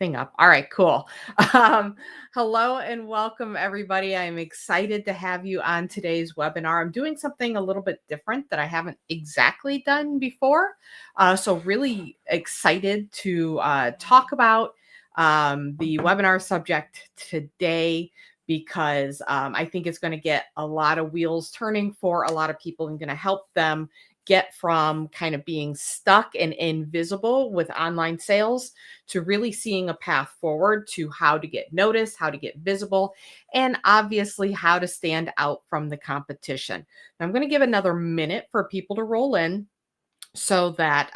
anything up. All right, cool. Um, Hello and welcome, everybody. I'm excited to have you on today's webinar. I'm doing something a little bit different that I haven't exactly done before. So, really excited to talk about the webinar subject today because I think it's going to get a lot of wheels turning for a lot of people and going to help them get from kind of being stuck and invisible with online sales to really seeing a path forward to how to get noticed, how to get visible, and obviously how to stand out from the competition. Now, I'm going to give another minute for people to roll in so that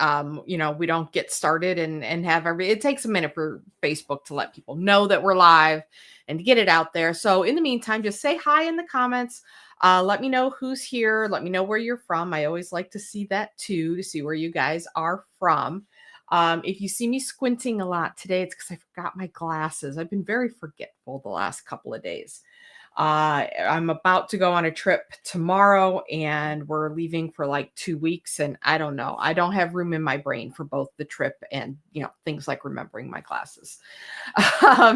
we don't get started and have it takes a minute for Facebook to let people know that we're live and to get it out there. So in the meantime, just say hi in the comments. Let me know who's here. Let me know where you're from. I always like to see that too, to see where you guys are from. If you see me squinting a lot today, it's because I forgot my glasses. I've been very forgetful the last couple of days. I'm about to go on a trip tomorrow and we're leaving for like 2 weeks. And I don't know, I don't have room in my brain for both the trip and, things like remembering my classes.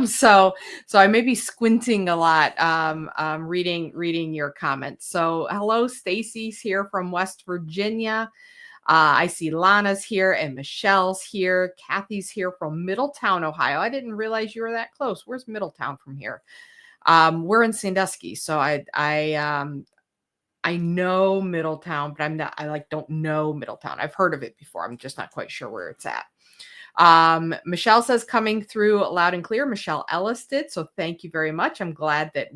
So I may be squinting a lot, reading your comments. So hello, Stacy's here from West Virginia. I see Lana's here and Michelle's here. Kathy's here from Middletown, Ohio. I didn't realize you were that close. Where's Middletown from here? We're in Sandusky, so I know Middletown, but I don't know Middletown. I've heard of it before. I'm just not quite sure where it's at. Michelle says coming through loud and clear. Michelle Ellis did, so thank you very much. I'm glad that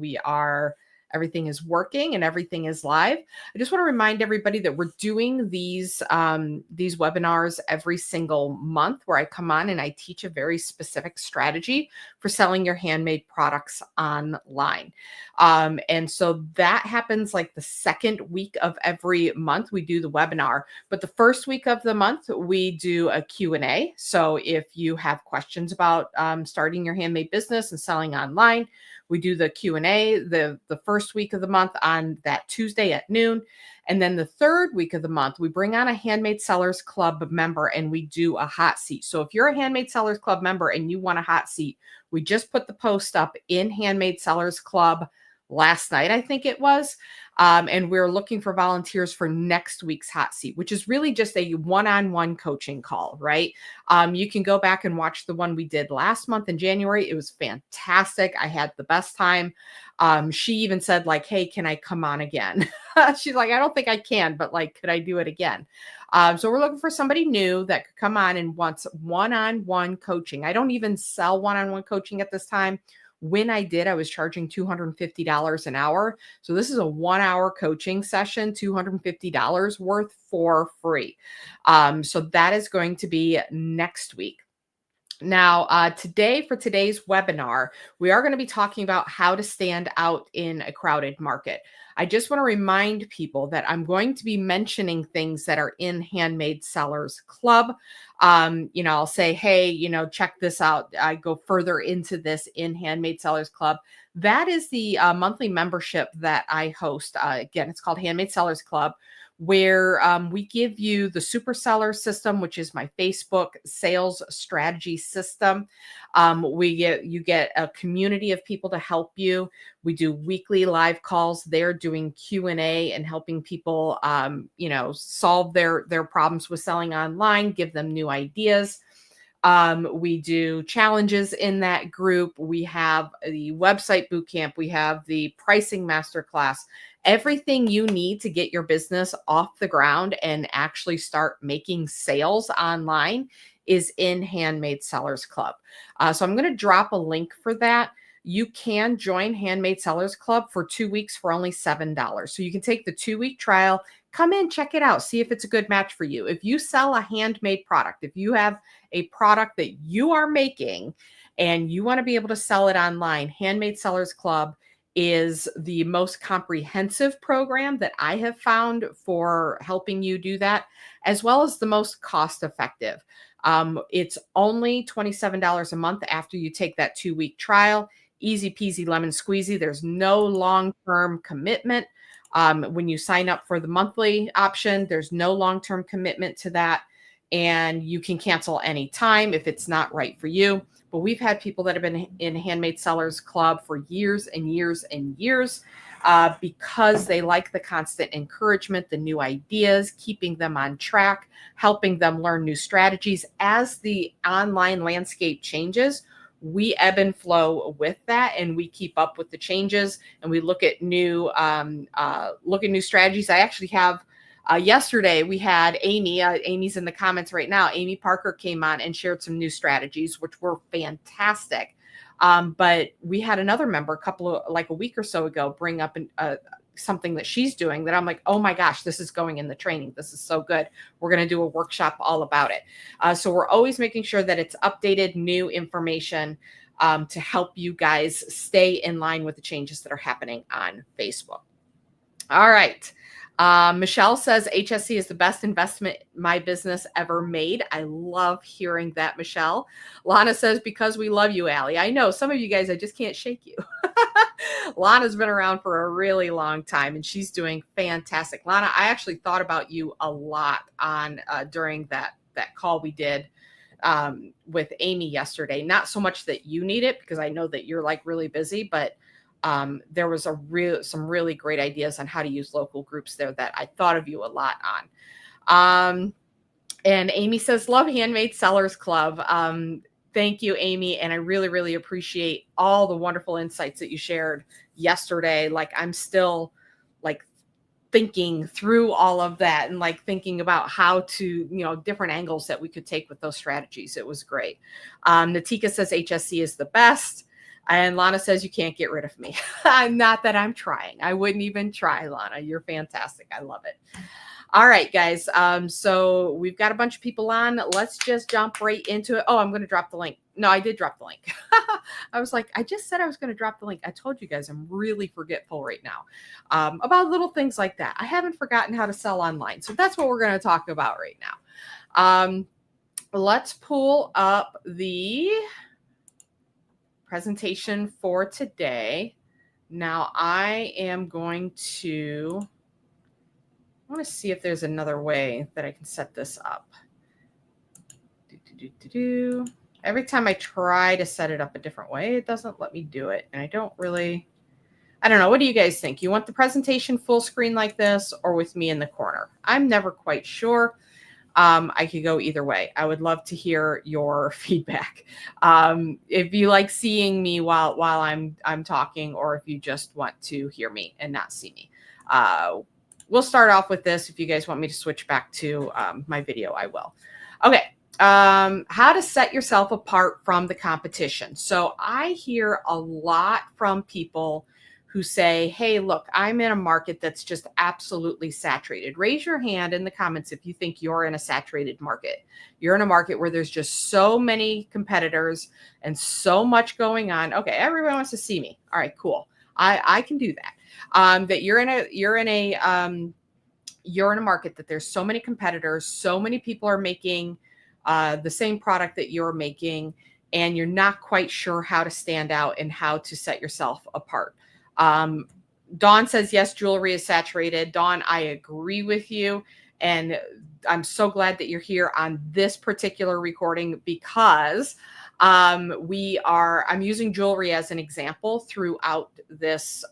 everything is working and everything is live. I just want to remind everybody that we're doing these webinars every single month where I come on and I teach a very specific strategy for selling your handmade products online. And so that happens like the second week of every month we do the webinar, but the first week of the month we do a Q&A. So if you have questions about starting your handmade business and selling online, we do the Q&A the first week of the month on that Tuesday at noon. And then the third week of the month, we bring on a Handmade Sellers Club member and we do a hot seat. So if you're a Handmade Sellers Club member and you want a hot seat, we just put the post up in Handmade Sellers Club last night, I think it was. And we're looking for volunteers for next week's hot seat, which is really just a one-on-one coaching call, right? You can go back and watch the one we did last month in January. It was fantastic. I had the best time. She even said like, hey, can I come on again? She's like, I don't think I can, but like, could I do it again? So we're looking for somebody new that could come on and wants one-on-one coaching. I don't even sell one-on-one coaching at this time. When I did, I was charging $250 an hour. So this is a 1-hour coaching session, $250 worth for free. So that is going to be next week. Now, today for today's webinar, we are going to be talking about how to stand out in a crowded market. I just want to remind people that I'm going to be mentioning things that are in Handmade Sellers Club. I'll say, hey, check this out. I go further into this in Handmade Sellers Club. That is the monthly membership that I host. Again, it's called Handmade Sellers Club, where we give you the Super Seller System, which is my Facebook sales strategy system. You get a community of people to help you. We do weekly live calls there doing Q&A and helping people, solve their problems with selling online, give them new ideas. We do challenges in that group. We have the website bootcamp. We have the pricing masterclass. Everything you need to get your business off the ground and actually start making sales online is in Handmade Sellers Club. So I'm going to drop a link for that. You can join Handmade Sellers Club for 2 weeks for only $7. So you can take the 2-week trial, come in, check it out, see if it's a good match for you. If you sell a handmade product, if you have a product that you are making and you want to be able to sell it online, Handmade Sellers Club is the most comprehensive program that I have found for helping you do that, as well as the most cost effective. It's only $27 a month after you take that 2-week trial. Easy peasy lemon squeezy. There's no long-term commitment. When you sign up for the monthly option, there's no long-term commitment to that. and you can cancel anytime if it's not right for you. But we've had people that have been in Handmade Sellers Club for years and years and years because they like the constant encouragement, the new ideas, keeping them on track, helping them learn new strategies. As the online landscape changes, we ebb and flow with that, and we keep up with the changes, and we look at new strategies. I actually have yesterday we had Amy. Amy's in the comments right now. Amy Parker came on and shared some new strategies, which were fantastic. But we had another member a week or so ago bring up something that she's doing that I'm like, oh my gosh, this is going in the training. This is so good. We're going to do a workshop all about it. So we're always making sure that it's updated, new information to help you guys stay in line with the changes that are happening on Facebook. All right. Michelle says HSC is the best investment my business ever made. I love hearing that, Michelle. Lana says, because we love you, Allie. I know some of you guys, I just can't shake you. Lana's been around for a really long time, and she's doing fantastic. Lana, I actually thought about you a lot on during that call we did with Amy yesterday. Not so much that you need it, because I know that you're like really busy, but there was some really great ideas on how to use local groups there that I thought of you a lot on. And Amy says, love Handmade Sellers Club. Thank you, Amy. And I really, really appreciate all the wonderful insights that you shared yesterday. Like, I'm still like thinking through all of that and like thinking about how to, different angles that we could take with those strategies. It was great. Natika says HSC is the best. And Lana says, you can't get rid of me. Not that I'm trying. I wouldn't even try, Lana. You're fantastic. I love it. All right, guys. So we've got a bunch of people on. Let's just jump right into it. Oh, I'm going to drop the link. No, I did drop the link. I was like, I just said I was going to drop the link. I told you guys I'm really forgetful right now about little things like that. I haven't forgotten how to sell online. So that's what we're going to talk about right now. Let's pull up the presentation for today. Now I want to see if there's another way that I can set this up. Every time I try to set it up a different way, it doesn't let me do it. And I don't know. What do you guys think? You want the presentation full screen like this or with me in the corner? I'm never quite sure. I could go either way. I would love to hear your feedback. If you like seeing me while I'm talking, or if you just want to hear me and not see me. We'll start off with this. If you guys want me to switch back to my video, I will. Okay. How to set yourself apart from the competition. So I hear a lot from people who say, hey, look, I'm in a market that's just absolutely saturated. Raise your hand in the comments if you think you're in a saturated market. You're in a market where there's just so many competitors and so much going on. Okay, everyone wants to see me. All right, cool. I can do that. That you're in a market that there's so many competitors, so many people are making the same product that you're making, and you're not quite sure how to stand out and how to set yourself apart. Dawn says, yes, jewelry is saturated. Dawn, I agree with you. And I'm so glad that you're here on this particular recording, because I'm using jewelry as an example throughout this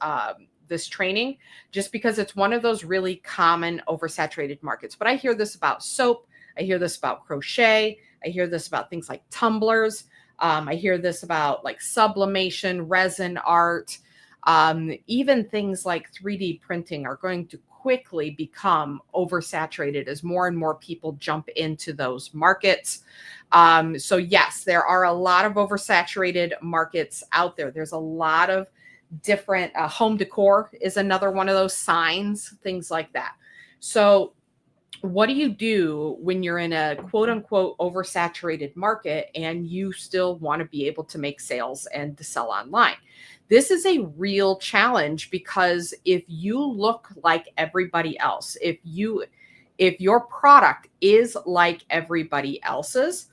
training, just because it's one of those really common oversaturated markets. But I hear this about soap. I hear this about crochet. I hear this about things like tumblers. I hear this about like sublimation, resin art. Even things like 3D printing are going to quickly become oversaturated as more and more people jump into those markets. So yes, there are a lot of oversaturated markets out there. There's a lot of different home decor is another one of those signs, things like that. So what do you do when you're in a quote unquote oversaturated market and you still want to be able to make sales and to sell online? This is a real challenge, because if you look like everybody else, if your product is like everybody else's,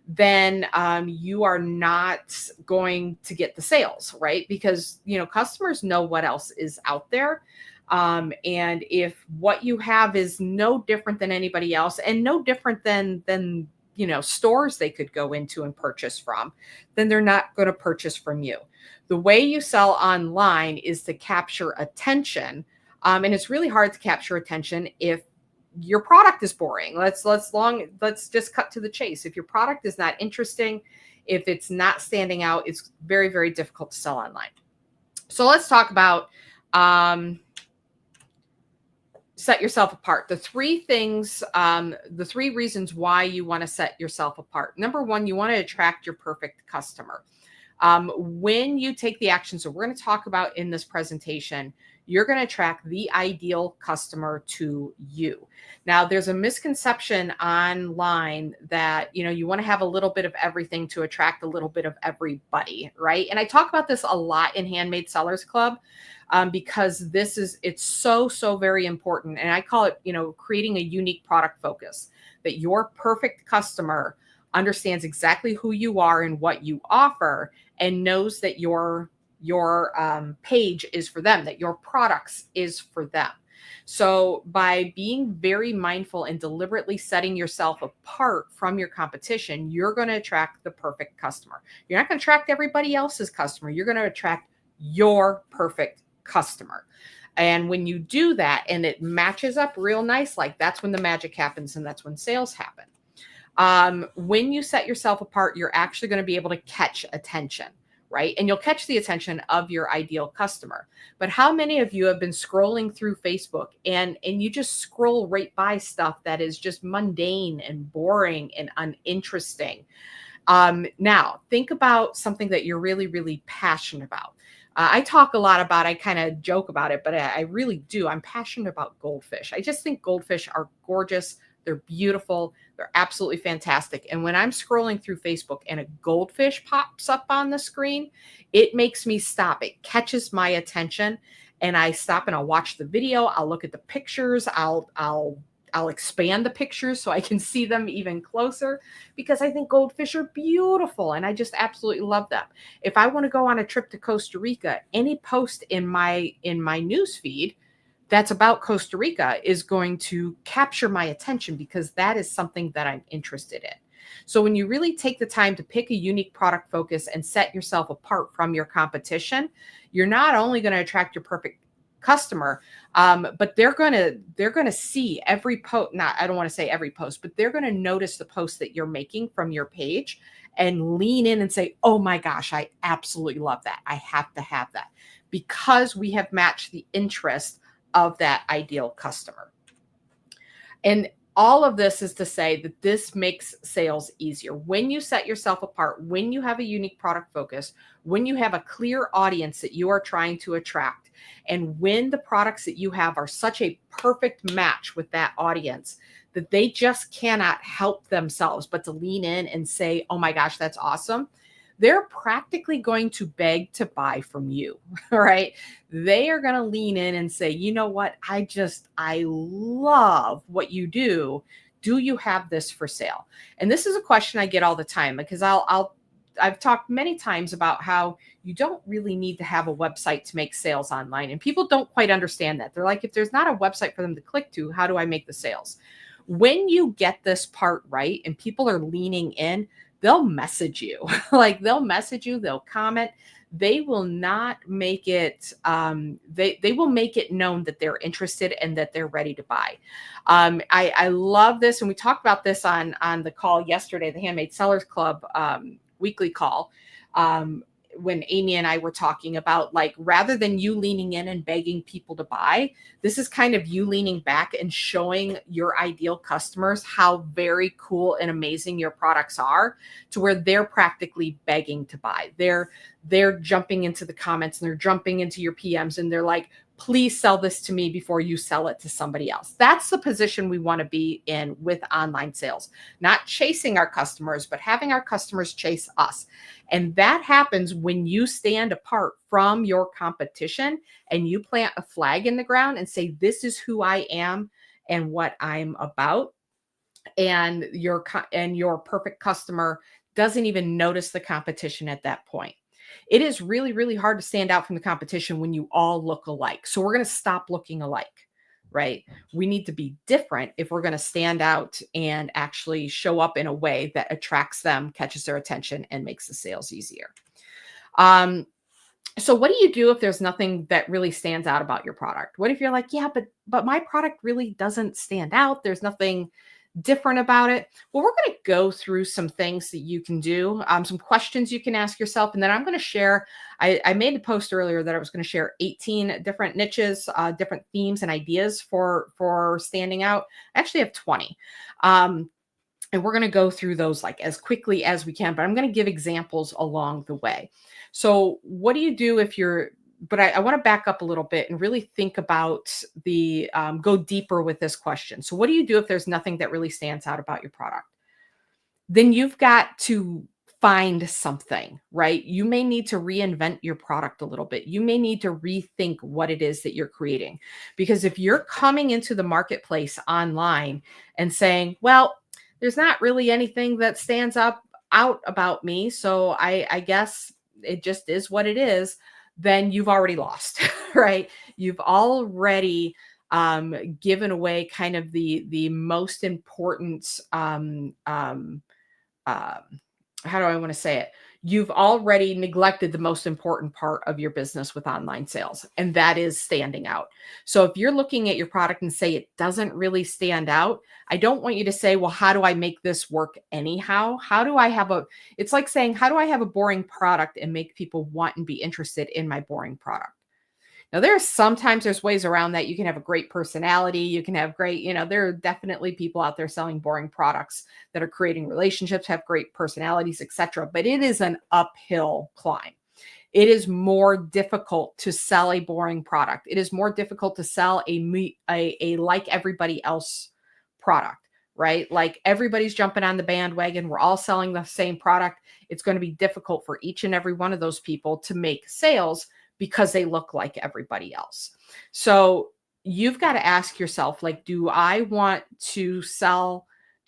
then you are not going to get the sales, right? Because, customers know what else is out there. And if what you have is no different than anybody else and no different than stores they could go into and purchase from, then they're not going to purchase from you. The way you sell online is to capture attention. And it's really hard to capture attention if your product is boring. Let's just cut to the chase. If your product is not interesting, if it's not standing out, it's very, very difficult to sell online. So let's talk about set yourself apart. The three things, the three reasons why you want to set yourself apart. Number one, you want to attract your perfect customer. When you take the actions that we're going to talk about in this presentation, you're going to attract the ideal customer to you. Now, there's a misconception online that, you want to have a little bit of everything to attract a little bit of everybody, right? And I talk about this a lot in Handmade Sellers Club because it's so, so very important. And I call it, creating a unique product focus, that your perfect customer understands exactly who you are and what you offer and knows that your page is for them, that your products is for them. So by being very mindful and deliberately setting yourself apart from your competition, you're going to attract the perfect customer. You're not going to attract everybody else's customer. You're going to attract your perfect customer. And when you do that and it matches up real nice, like that's when the magic happens and that's when sales happen. When you set yourself apart, you're actually going to be able to catch attention, right? And you'll catch the attention of your ideal customer. But how many of you have been scrolling through Facebook and you just scroll right by stuff that is just mundane and boring and uninteresting? Now, think about something that you're really, really passionate about. I talk a lot about, I kind of joke about it, but I really do. I'm passionate about goldfish. I just think goldfish are gorgeous. They're beautiful. They're absolutely fantastic. And when I'm scrolling through Facebook and a goldfish pops up on the screen, it makes me stop. It catches my attention and I stop and I'll watch the video. I'll look at the pictures. I'll expand the pictures so I can see them even closer because I think goldfish are beautiful and I just absolutely love them. If I want to go on a trip to Costa Rica, any post in my news feed that's about Costa Rica is going to capture my attention because that is something that I'm interested in. So when you really take the time to pick a unique product focus and set yourself apart from your competition, you're not only going to attract your perfect customer, but they're going to see every post. I don't want to say every post, but they're going to notice the post that you're making from your page and lean in and say, oh my gosh, I absolutely love that. I have to have that because we have matched the interest of that ideal customer. And all of this is to say that this makes sales easier. When you set yourself apart, when you have a unique product focus, when you have a clear audience that you are trying to attract, and when the products that you have are such a perfect match with that audience that they just cannot help themselves but to lean in and say, oh my gosh, that's awesome. They're practically going to beg to buy from you, right? They are going to lean in and say, you know what? I love what you do. Do you have this for sale? And this is a question I get all the time because I've talked many times about how you don't really need to have a website to make sales online. And people don't quite understand that. They're like, if there's not a website for them to click to, how do I make the sales? When you get this part right and people are leaning in, they'll message you. They'll message you, they'll comment. They will not make it, they will make it known that they're interested and that they're ready to buy. I love this. And we talked about this on the call yesterday, the Handmade Sellers Club weekly call. When Amy and I were talking about, like, rather than you leaning in and begging people to buy, this is kind of you leaning back and showing your ideal customers how very cool and amazing your products are to where they're practically begging to buy. They're jumping into the comments and they're jumping into your PMs and they're like, please sell this to me before you sell it to somebody else. That's the position we want to be in with online sales, not chasing our customers, but having our customers chase us. And that happens when you stand apart from your competition and you plant a flag in the ground and say, this is who I am and what I'm about. And your perfect customer doesn't even notice the competition at that point. It is really, really hard to stand out from the competition when you all look alike. So we're going to stop looking alike, right? We need to be different if we're going to stand out and actually show up in a way that attracts them, catches their attention, and makes the sales easier. So what do you do if there's nothing that really stands out about your product? What if you're like, yeah, but my product really doesn't stand out. There's nothing different about it. Well, we're going to go through some things that you can do, some questions you can ask yourself, and then I'm going to share. I made a post earlier that I was going to share 18 different niches, different themes and ideas for standing out. I actually have 20. And we're going to go through those like as quickly as we can, but I'm going to give examples along the way. So, what do you do if you're, but I want to back up a little bit and really think about go deeper with this question. So, what do you do if there's nothing that really stands out about your product? Then you've got to find something, right? You may need to reinvent your product a little bit. You may need to rethink what it is that you're creating. Because if you're coming into the marketplace online and saying, well, there's not really anything that stands up out about me, so I guess it just is what it is, then you've already lost, right? You've already given away kind of the most important how do I want to say it? You've already neglected the most important part of your business with online sales, and that is standing out. So if you're looking at your product and say it doesn't really stand out, I don't want you to say, well, how do I make this work anyhow? It's like saying, how do I have a boring product and make people want and be interested in my boring product? Now, there's ways around that. You can have a great personality. You can have great, there are definitely people out there selling boring products that are creating relationships, have great personalities, etc. But it is an uphill climb. It is more difficult to sell a boring product. It is more difficult to sell a like everybody else product, right? Like everybody's jumping on the bandwagon. We're all selling the same product. It's going to be difficult for each and every one of those people to make sales because they look like everybody else. So you've got to ask yourself, like, do I want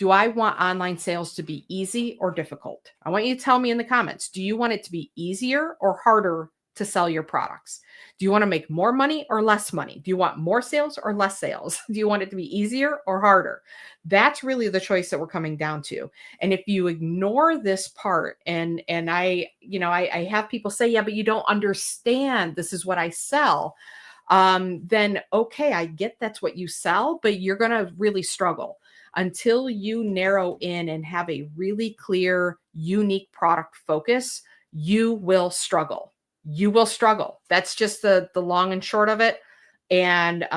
online sales to be easy or difficult? I want you to tell me in the comments, do you want it to be easier or harder to sell your products? Do you want to make more money or less money? Do you want more sales or less sales? Do you want it to be easier or harder? That's really the choice that we're coming down to. And if you ignore this part, and I have people say, yeah, but you don't understand. This is what I sell. Then okay, I get that's what you sell, but you're going to really struggle until you narrow in and have a really clear, unique product focus. You will struggle. You will struggle. That's just the long and short of it. And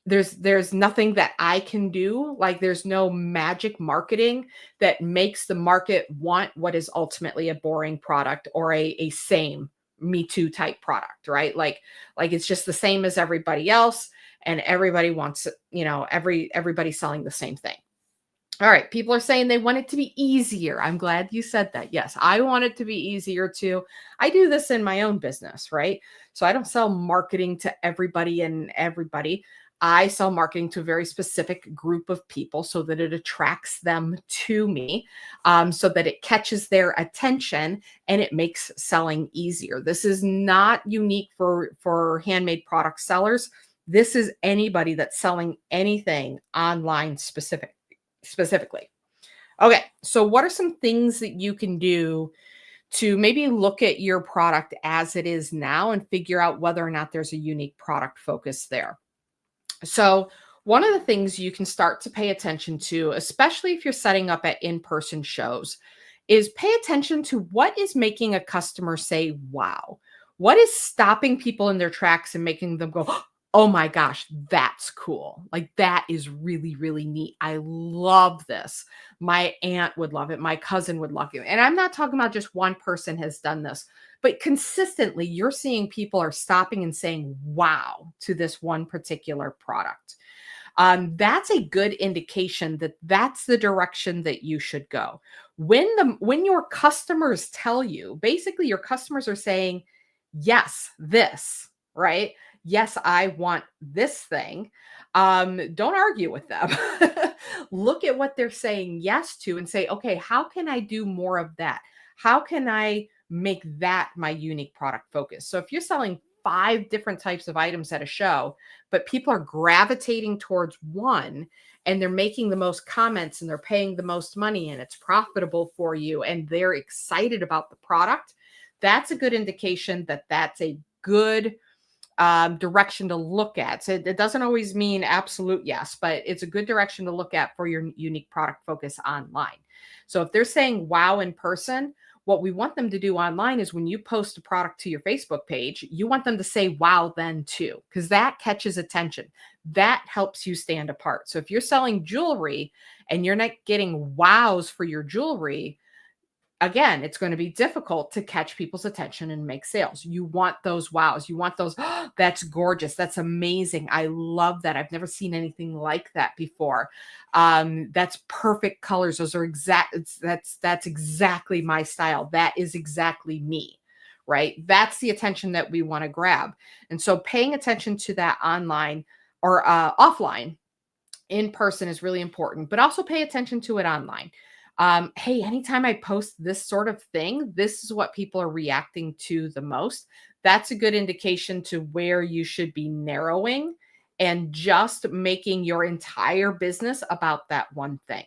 there's nothing that I can do. Like there's no magic marketing that makes the market want what is ultimately a boring product or a same Me Too type product, right? Like it's just the same as everybody else, and everybody wants, everybody's selling the same thing. All right, people are saying they want it to be easier. I'm glad you said that. Yes, I want it to be easier too. I do this in my own business, right? So I don't sell marketing to everybody and everybody. I sell marketing to a very specific group of people so that it attracts them to me, so that it catches their attention and it makes selling easier. This is not unique for handmade product sellers. This is anybody that's selling anything online specifically. Okay, so what are some things that you can do to maybe look at your product as it is now and figure out whether or not there's a unique product focus there? So, one of the things you can start to pay attention to, especially if you're setting up at in-person shows, is pay attention to what is making a customer say, wow. What is stopping people in their tracks and making them go, oh my gosh, that's cool. Like that is really, really neat. I love this. My aunt would love it. My cousin would love it. And I'm not talking about just one person has done this, but consistently you're seeing people are stopping and saying, wow, to this one particular product. That's a good indication that that's the direction that you should go. When your customers tell you, basically your customers are saying, yes, this, right? Yes, I want this thing. Don't argue with them. Look at what they're saying yes to and say, okay, how can I do more of that? How can I make that my unique product focus. So if you're selling 5 different types of items at a show, but people are gravitating towards one and they're making the most comments and they're paying the most money and it's profitable for you and they're excited about the product, that's a good indication that that's a good direction to look at. So it doesn't always mean absolute yes, but it's a good direction to look at for your unique product focus online. So if they're saying wow in person, what we want them to do online is when you post a product to your Facebook page, you want them to say wow then too, because that catches attention. That helps you stand apart. So if you're selling jewelry and you're not getting wows for your jewelry, again, it's going to be difficult to catch people's attention and make sales. You want those wows. You want those, "Oh, that's gorgeous. That's amazing. I love that. I've never seen anything like that before. That's perfect colors. Those are that's exactly my style. That is exactly me." Right? That's the attention that we want to grab. And so paying attention to that online or offline in person is really important, but also pay attention to it online. Hey, anytime I post this sort of thing, this is what people are reacting to the most. That's a good indication to where you should be narrowing and just making your entire business about that one thing.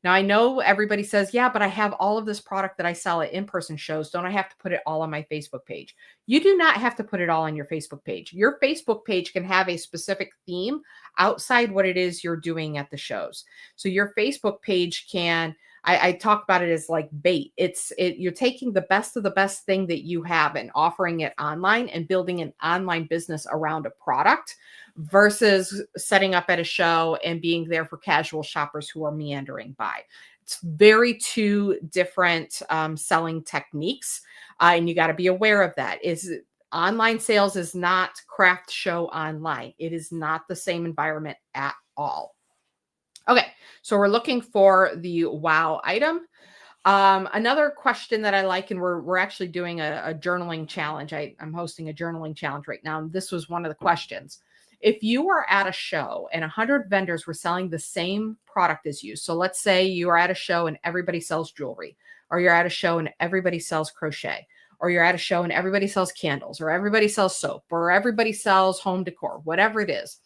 Now, I know everybody says, yeah, but I have all of this product that I sell at in person shows. Don't I have to put it all on my Facebook page? You do not have to put it all on your Facebook page. Your Facebook page can have a specific theme outside what it is you're doing at the shows. So your Facebook page can, I talk about it as like bait. You're taking the best of the best thing that you have and offering it online and building an online business around a product versus setting up at a show and being there for casual shoppers who are meandering by. It's very two different selling techniques, and you got to be aware of that. Online sales is not craft show online. It is not the same environment at all. Okay, so we're looking for the wow item. Another question that I like, and we're actually doing a journaling challenge. I'm hosting a journaling challenge right now, and this was one of the questions. If you are at a show and 100 vendors were selling the same product as you, so let's say you are at a show and everybody sells jewelry, or you're at a show and everybody sells crochet, or you're at a show and everybody sells candles, or everybody sells soap, or everybody sells home decor, whatever it is,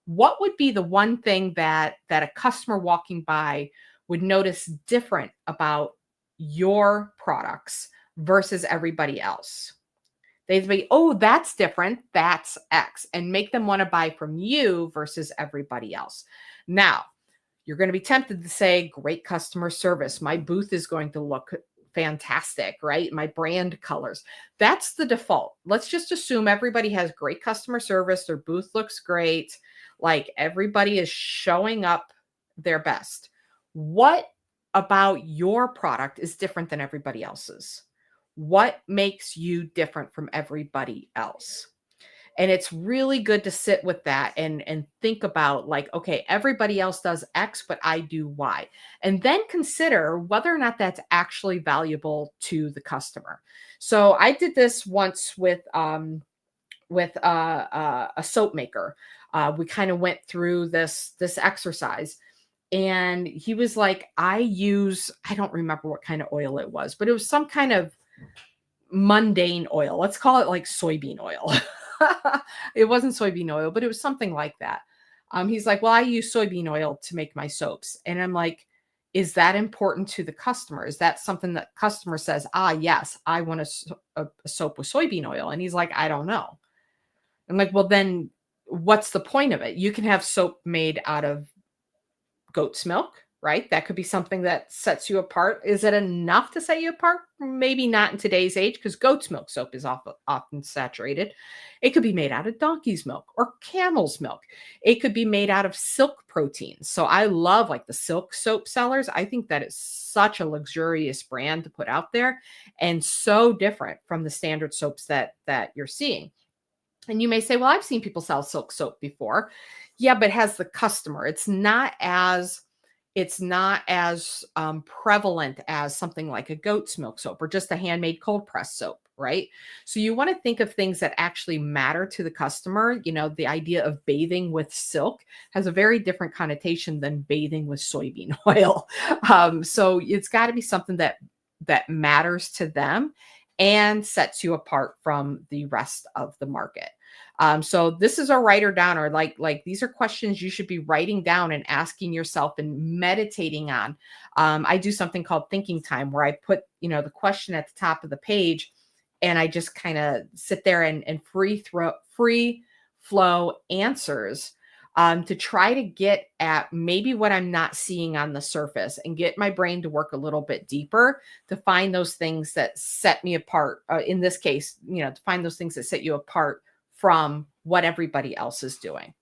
what would be the one thing that a customer walking by would notice different about your products versus everybody else? They'd be, oh, that's different. That's X, and make them want to buy from you versus everybody else. Now, you're going to be tempted to say, great customer service. My booth is going to look fantastic, right? My brand colors. That's the default. Let's just assume everybody has great customer service. Their booth looks great. Like everybody is showing up their best. What about your product is different than everybody else's? What makes you different from everybody else? And it's really good to sit with that and think about like, okay, everybody else does X, but I do Y. And then consider whether or not that's actually valuable to the customer. So I did this once with a soap maker. We kind of went through this exercise. And he was like, I don't remember what kind of oil it was, but it was some kind of mundane oil. Let's call it like soybean oil. It wasn't soybean oil, but it was something like that. He's like, well, I use soybean oil to make my soaps. And I'm like, is that important to the customer? Is that something that customer says, yes, I want a soap with soybean oil? And he's like, I don't know. I'm like, well, then what's the point of it? You can have soap made out of goat's milk, right? That could be something that sets you apart. Is it enough to set you apart? Maybe not in today's age, because goat's milk soap is often saturated. It could be made out of donkey's milk or camel's milk. It could be made out of silk proteins. So I love like the silk soap sellers. I think that is such a luxurious brand to put out there and so different from the standard soaps that you're seeing. And you may say, well, I've seen people sell silk soap before. Yeah, but has the customer. It's not as prevalent as something like a goat's milk soap or just a handmade cold press soap, right? So you want to think of things that actually matter to the customer. You know, the idea of bathing with silk has a very different connotation than bathing with soybean oil. So it's got to be something that matters to them. and sets you apart from the rest of the market. So this is a writer downer. Like these are questions you should be writing down and asking yourself and meditating on. I do something called thinking time where I put, the question at the top of the page, and I just kind of sit there and free flow answers, to try to get at maybe what I'm not seeing on the surface and get my brain to work a little bit deeper to find those things that set me apart. In this case, to find those things that set you apart from what everybody else is doing.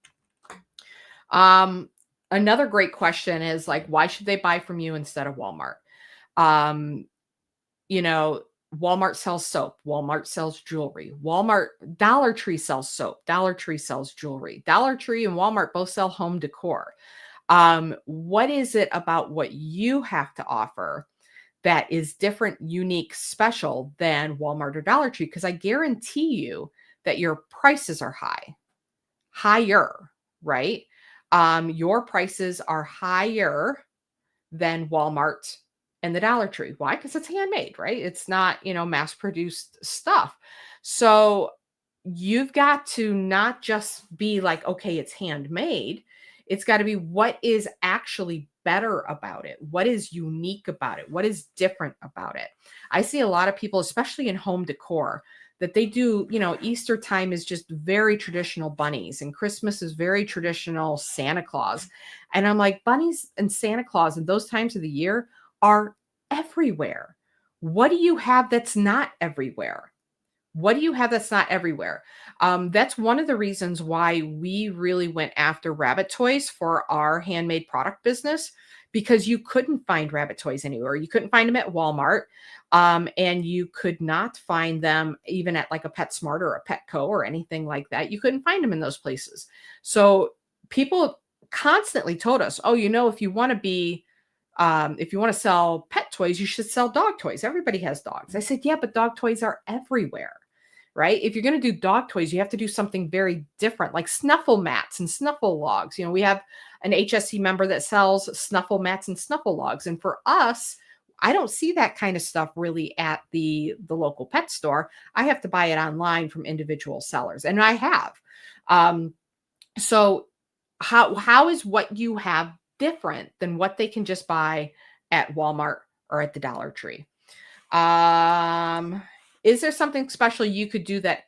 Another great question is like, why should they buy from you instead of Walmart? You know, Walmart sells soap, Walmart sells jewelry, Dollar Tree sells soap, Dollar Tree sells jewelry. Dollar Tree and Walmart both sell home decor. What is it about what you have to offer that is different, unique, special than Walmart or Dollar Tree? Because I guarantee you that your prices are higher, right? Your prices are higher than Walmart and the Dollar Tree. Why? Because it's handmade, right? It's not, mass produced stuff. So you've got to not just be like, okay, it's handmade. It's got to be what is actually better about it. What is unique about it? What is different about it? I see a lot of people, especially in home decor, that they do, Easter time is just very traditional bunnies and Christmas is very traditional Santa Claus. And I'm like, bunnies and Santa Claus and those times of the year are everywhere. What do you have that's not everywhere? What do you have that's not everywhere? That's one of the reasons why we really went after rabbit toys for our handmade product business, because you couldn't find rabbit toys anywhere. You couldn't find them at Walmart. And you could not find them even at like a PetSmart or a Petco or anything like that. You couldn't find them in those places. So people constantly told us, oh, if you want to be, if you want to sell pet toys, you should sell dog toys. Everybody has dogs. I said, yeah, but dog toys are everywhere, right? If you're going to do dog toys, you have to do something very different, like snuffle mats and snuffle logs. We have an HSC member that sells snuffle mats and snuffle logs. And for us, I don't see that kind of stuff really at the local pet store. I have to buy it online from individual sellers, and I have. So how is what you have different than what they can just buy at Walmart or at the Dollar Tree? Is there something special you could do that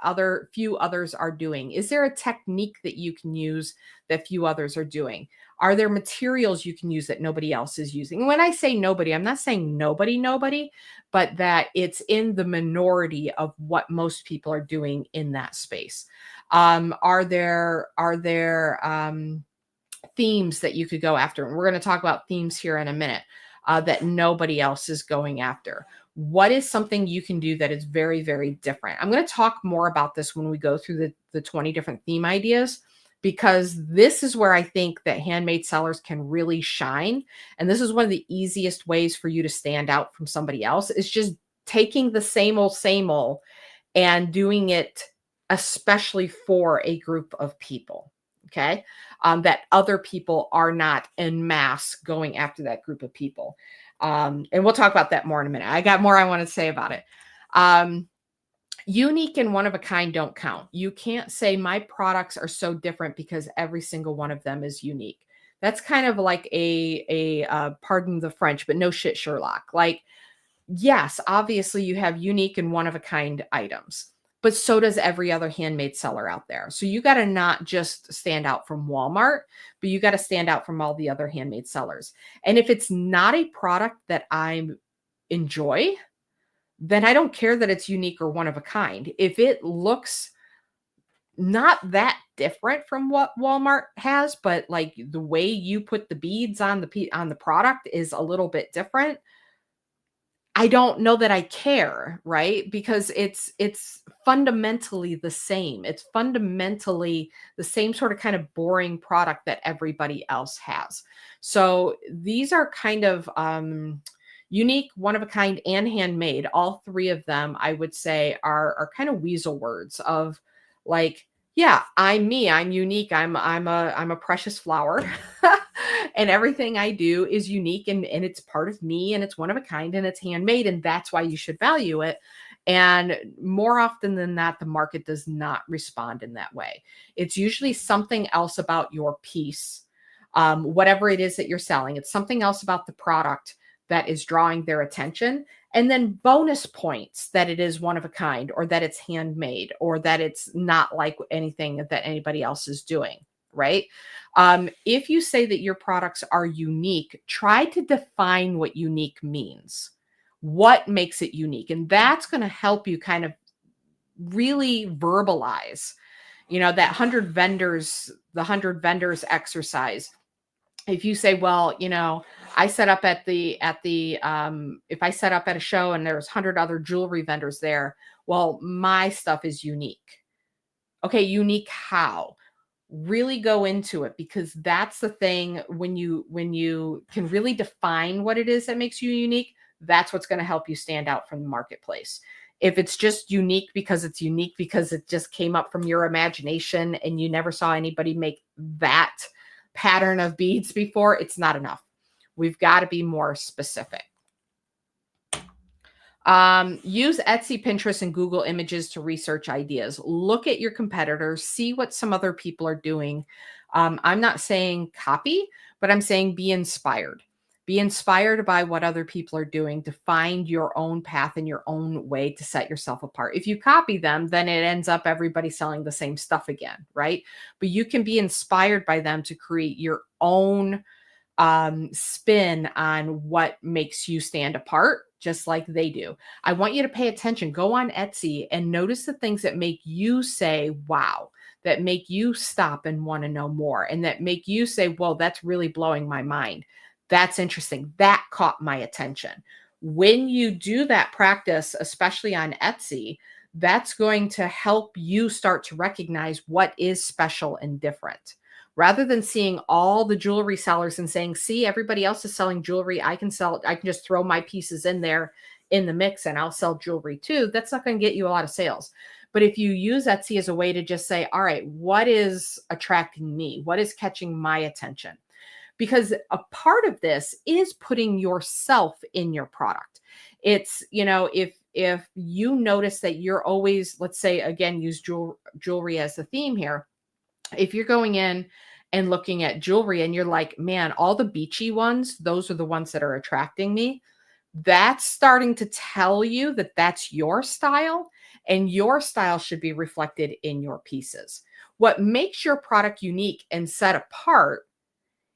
few others are doing? Is there a technique that you can use that few others are doing? Are there materials you can use that nobody else is using? And when I say nobody, I'm not saying nobody, but that it's in the minority of what most people are doing in that space. Are there themes that you could go after? And we're going to talk about themes here in a minute, that nobody else is going after. What is something you can do that is very, very different? I'm going to talk more about this when we go through the 20 different theme ideas, because this is where I think that handmade sellers can really shine. And this is one of the easiest ways for you to stand out from somebody else, is just taking the same old and doing it especially for a group of people. Okay. That other people are not en masse going after that group of people. And we'll talk about that more in a minute. I got more I want to say about it. Unique and one of a kind don't count. You can't say my products are so different because every single one of them is unique. That's kind of like a pardon the French, but no shit, Sherlock. Like, yes, obviously you have unique and one of a kind items, but so does every other handmade seller out there. So you got to not just stand out from Walmart, but you got to stand out from all the other handmade sellers. And if it's not a product that I enjoy, then I don't care that it's unique or one of a kind. If it looks not that different from what Walmart has, but like the way you put the beads on the product is a little bit different, I don't know that I care, right? Because it's fundamentally the same. It's fundamentally the same sort of kind of boring product that everybody else has. So these are kind of unique, one of a kind, and handmade. All three of them, I would say, are kind of weasel words of like, yeah, I'm me, I'm unique, I'm a precious flower. And everything I do is unique, and it's part of me, and it's one of a kind, and it's handmade, and that's why you should value it. And more often than not, the market does not respond in that way. It's usually something else about your piece, whatever it is that you're selling. It's something else about the product that is drawing their attention. And then bonus points that it is one of a kind, or that it's handmade, or that it's not like anything that anybody else is doing. Right. If you say that your products are unique, try to define what unique means. What makes it unique? And that's going to help you kind of really verbalize, that 100 vendors, the 100 vendors exercise. If you say, well, I set up if I set up at a show and there's 100 other jewelry vendors there, well, my stuff is unique. Okay, unique how? Really go into it, because that's the thing. When you can really define what it is that makes you unique, that's what's going to help you stand out from the marketplace. If it's just unique because it just came up from your imagination and you never saw anybody make that pattern of beads before, it's not enough. We've got to be more specific. Use Etsy, Pinterest, and Google Images to research ideas. Look at your competitors, see what some other people are doing. I'm not saying copy, but I'm saying be inspired. Be inspired by what other people are doing to find your own path and your own way to set yourself apart. If you copy them, then it ends up everybody selling the same stuff again, right? But you can be inspired by them to create your own spin on what makes you stand apart, just like they do. I want you to pay attention. Go on Etsy and notice the things that make you say, wow, that make you stop and want to know more, and that make you say, well, that's really blowing my mind. That's interesting. That caught my attention. When you do that practice, especially on Etsy, that's going to help you start to recognize what is special and different. Rather than seeing all the jewelry sellers and saying, see, everybody else is selling jewelry, I can just throw my pieces in there in the mix and I'll sell jewelry too. That's not going to get you a lot of sales. But if you use Etsy as a way to just say, all right, what is attracting me? What is catching my attention? Because a part of this is putting yourself in your product. It's, if you notice that you're always, let's say, again, use jewelry as the theme here. If you're going in and looking at jewelry and you're like, man, all the beachy ones, those are the ones that are attracting me. That's starting to tell you that that's your style, and your style should be reflected in your pieces. What makes your product unique and set apart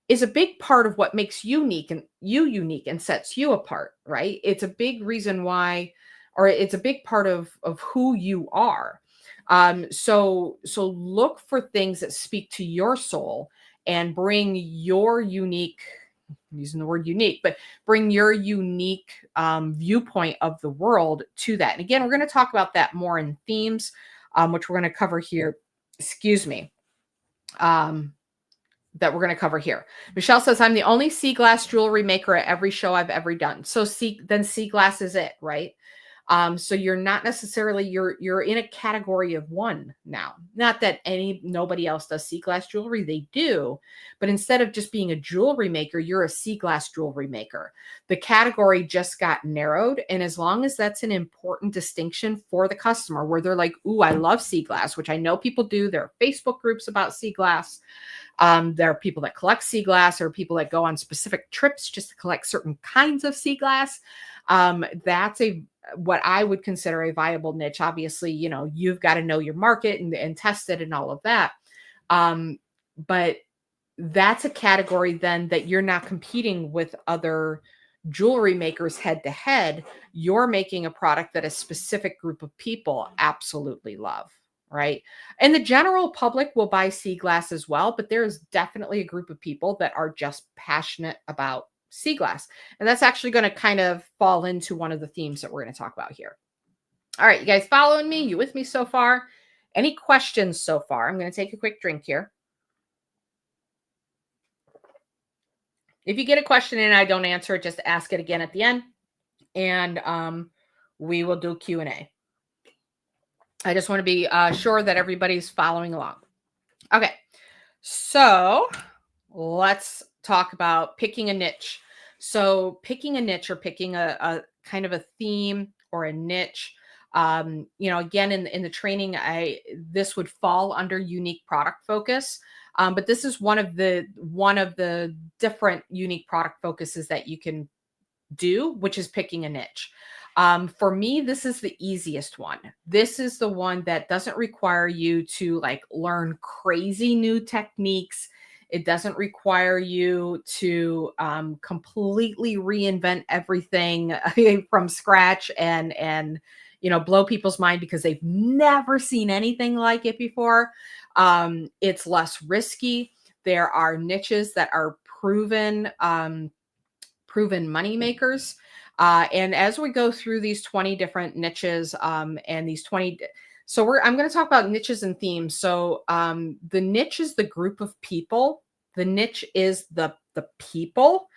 is a big part of what makes you unique and sets you apart, right? It's a big reason why, or it's a big part of who you are. So look for things that speak to your soul and bring your unique, I'm using the word unique, but bring your unique viewpoint of the world to that. And again, we're going to talk about that more in themes, which we're going to cover here. Excuse me. That we're going to cover here. Michelle says, I'm the only sea glass jewelry maker at every show I've ever done. So sea glass is it, right? So you're not necessarily, you're in a category of one now. Not that nobody else does sea glass jewelry, they do, but instead of just being a jewelry maker, you're a sea glass jewelry maker. The category just got narrowed, and as long as that's an important distinction for the customer, where they're like, ooh, I love sea glass, which I know people do. There are Facebook groups about sea glass. There are people that collect sea glass, or people that go on specific trips just to collect certain kinds of sea glass. That's what I would consider a viable niche. Obviously, you've got to know your market and test it and all of that. But that's a category then that you're not competing with other jewelry makers head to head. You're making a product that a specific group of people absolutely love. Right. And the general public will buy sea glass as well, but there is definitely a group of people that are just passionate about sea glass. And that's actually going to kind of fall into one of the themes that we're going to talk about here. All right, you guys following me? You with me so far? Any questions so far? I'm going to take a quick drink here. If you get a question and I don't answer it, just ask it again at the end, and we will do Q&A. I just want to be sure that everybody's following along. Okay, so let's talk about picking a niche. So picking a niche, or picking a kind of a theme or a niche, Again, in the training, this would fall under unique product focus. But this is one of the different unique product focuses that you can do, which is picking a niche. For me, this is the easiest one. This is the one that doesn't require you to like learn crazy new techniques. It doesn't require you to completely reinvent everything from scratch and blow people's mind because they've never seen anything like it before. It's less risky. There are niches that are proven money makers. And as we go through these 20 different niches and these 20, I'm going to talk about niches and themes. So the niche is the group of people. The niche is the people.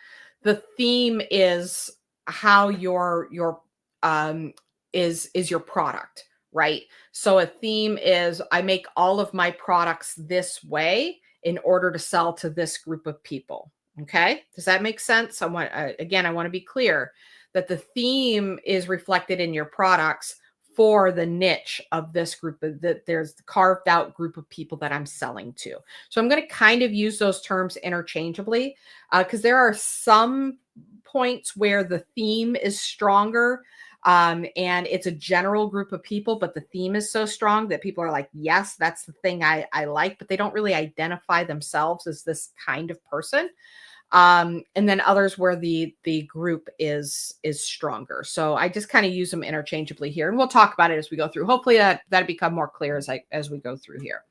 The theme is how your is your product, right? So a theme is I make all of my products this way in order to sell to this group of people. Okay. Does that make sense? I want to be clear that the theme is reflected in your products for the niche of this group that there's the carved out group of people that I'm selling to. So I'm going to kind of use those terms interchangeably because there are some points where the theme is stronger and it's a general group of people, but the theme is so strong that people are like, yes, that's the thing I like, but they don't really identify themselves as this kind of person. And then others where the group is stronger. So I just kind of use them interchangeably here, and we'll talk about it as we go through. Hopefully that'll become more clear as we go through here.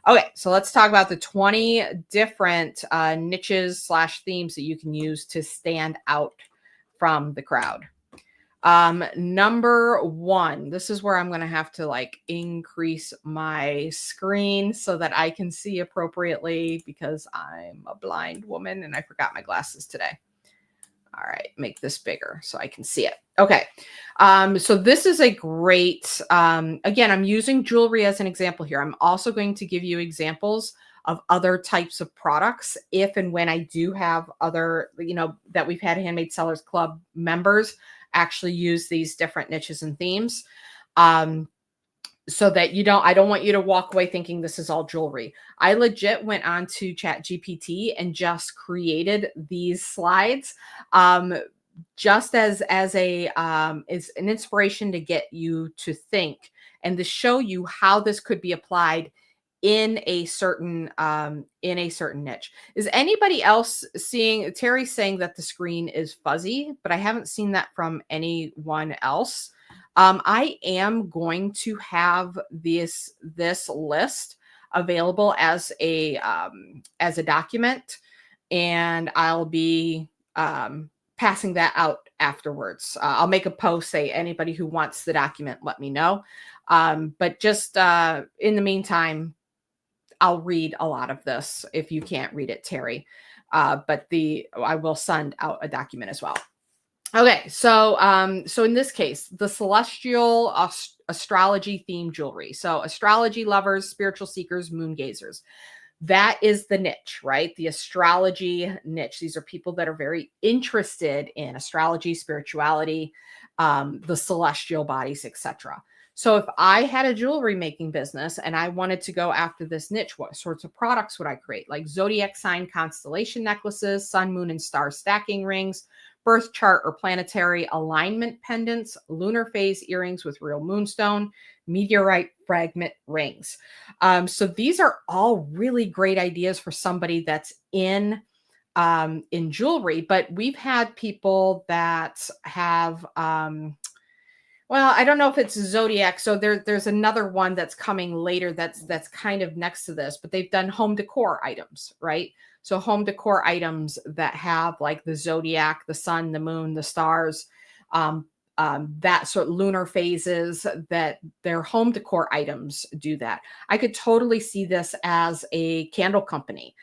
Okay, so let's talk about the 20 different niches / themes that you can use to stand out from the crowd. Number one, this is where I'm going to have to like increase my screen so that I can see appropriately because I'm a blind woman and I forgot my glasses today. All right, make this bigger so I can see it. Okay. So this is a great, again, I'm using jewelry as an example here. I'm also going to give you examples of other types of products if and when I do have other, that we've had Handmade Sellers Club members actually use these different niches and themes. So that I don't want you to walk away thinking this is all jewelry. I legit went on to ChatGPT and just created these slides just as an inspiration to get you to think and to show you how this could be applied in a certain niche. Is anybody else seeing? Terry's saying that the screen is fuzzy, but I haven't seen that from anyone else. I am going to have this list available as a document, and I'll be passing that out afterwards. I'll make a post, say anybody who wants the document, let me know. But just in the meantime, I'll read a lot of this if you can't read it, Terry. But I will send out a document as well. Okay, so in this case, the celestial astrology themed jewelry. So astrology lovers, spiritual seekers, moon gazers. That is the niche, right? The astrology niche. These are people that are very interested in astrology, spirituality, the celestial bodies, etc. So if I had a jewelry making business and I wanted to go after this niche, what sorts of products would I create? Like zodiac sign constellation necklaces, sun, moon, and star stacking rings, birth chart or planetary alignment pendants, lunar phase earrings with real moonstone, meteorite fragment rings. So these are all really great ideas for somebody that's in jewelry, but we've had people that have well, I don't know if it's zodiac. So there's another one that's coming later that's kind of next to this, but they've done home decor items, right? So home decor items that have like the zodiac, the sun, the moon, the stars, that sort of lunar phases, that their home decor items do that. I could totally see this as a candle company.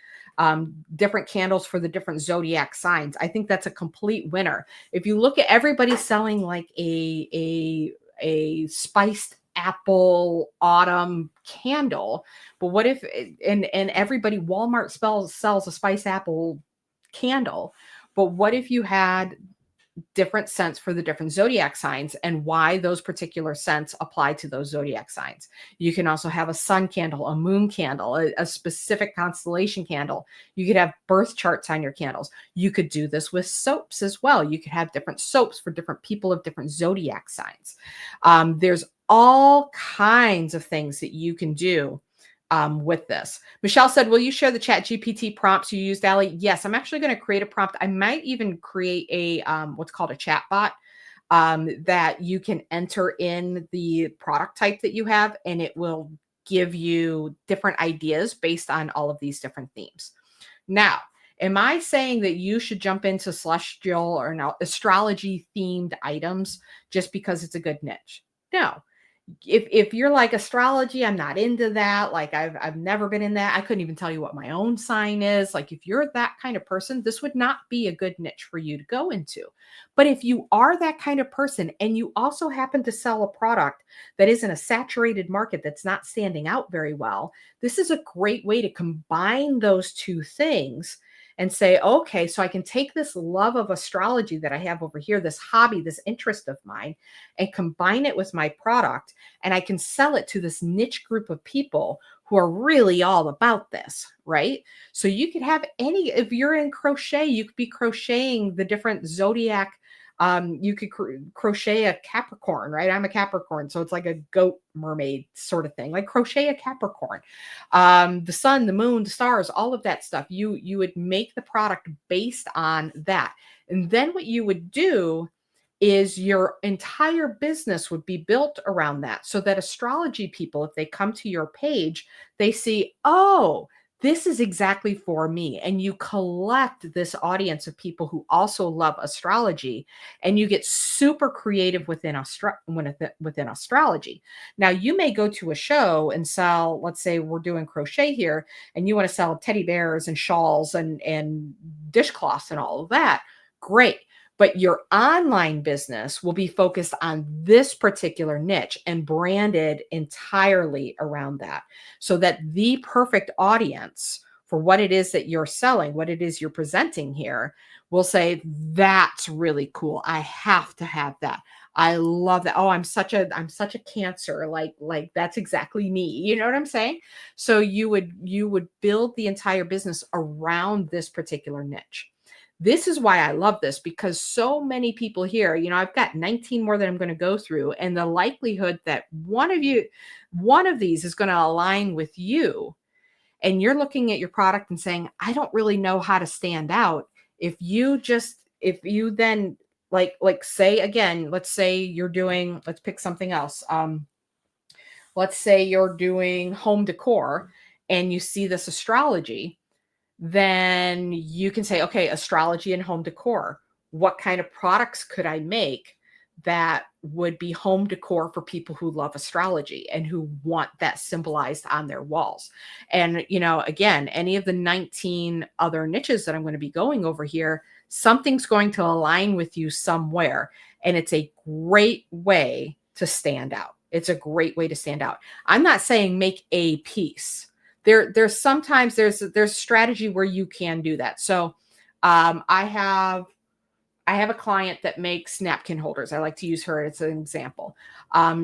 Different candles for the different zodiac signs. I think that's a complete winner. If you look at everybody selling like a spiced apple autumn candle, but what if and everybody Walmart sells a spiced apple candle, but what if you had different scents for the different zodiac signs and why those particular scents apply to those zodiac signs. You can also have a sun candle, a moon candle, a specific constellation candle. You could have birth charts on your candles. You could do this with soaps as well. You could have different soaps for different people of different zodiac signs. There's all kinds of things that you can do with this. Michelle said, will you share the chat GPT prompts you used, Allie? Yes, I'm actually going to create a prompt. I might even create a what's called a chat bot that you can enter in the product type that you have, and it will give you different ideas based on all of these different themes. Now, am I saying that you should jump into celestial or now astrology themed items just because it's a good niche? No. If you're like astrology, I'm not into that. Like I've never been in that. I couldn't even tell you what my own sign is. Like if you're that kind of person, this would not be a good niche for you to go into. But if you are that kind of person and you also happen to sell a product that is in a saturated market that's not standing out very well, this is a great way to combine those two things and say, okay, so I can take this love of astrology that I have over here, this hobby, this interest of mine, and combine it with my product, and I can sell it to this niche group of people who are really all about this, right? So you could have if you're in crochet, you could be crocheting the different zodiac. You could crochet a Capricorn, right? I'm a Capricorn, so it's like a goat mermaid sort of thing, like crochet a Capricorn. The sun, the moon, the stars, all of that stuff. You would make the product based on that. And then what you would do is your entire business would be built around that, so that astrology people, if they come to your page, they see, oh, this is exactly for me. And you collect this audience of people who also love astrology, and you get super creative within astrology. Now, you may go to a show and sell, let's say we're doing crochet here, and you want to sell teddy bears and shawls and dishcloths and all of that. Great. But your online business will be focused on this particular niche and branded entirely around that, so that the perfect audience for what it is that you're selling, what it is you're presenting here, will say, that's really cool. I have to have that. I love that. Oh, I'm such a Cancer. Like that's exactly me. You know what I'm saying? So you would build the entire business around this particular niche. This is why I love this, because so many people here, I've got 19 more that I'm going to go through, and the likelihood that one of these is going to align with you, and you're looking at your product and saying, I don't really know how to stand out. If you then say, again, let's say you're doing, let's pick something else. Let's say you're doing home decor and you see this astrology, then you can say, okay, astrology and home decor. What kind of products could I make that would be home decor for people who love astrology and who want that symbolized on their walls? And, again, any of the 19 other niches that I'm going to be going over here, something's going to align with you somewhere. And it's a great way to stand out. It's a great way to stand out. I'm not saying make a piece. There's sometimes there's strategy where you can do that. So I have a client that makes napkin holders. I like to use her as an example.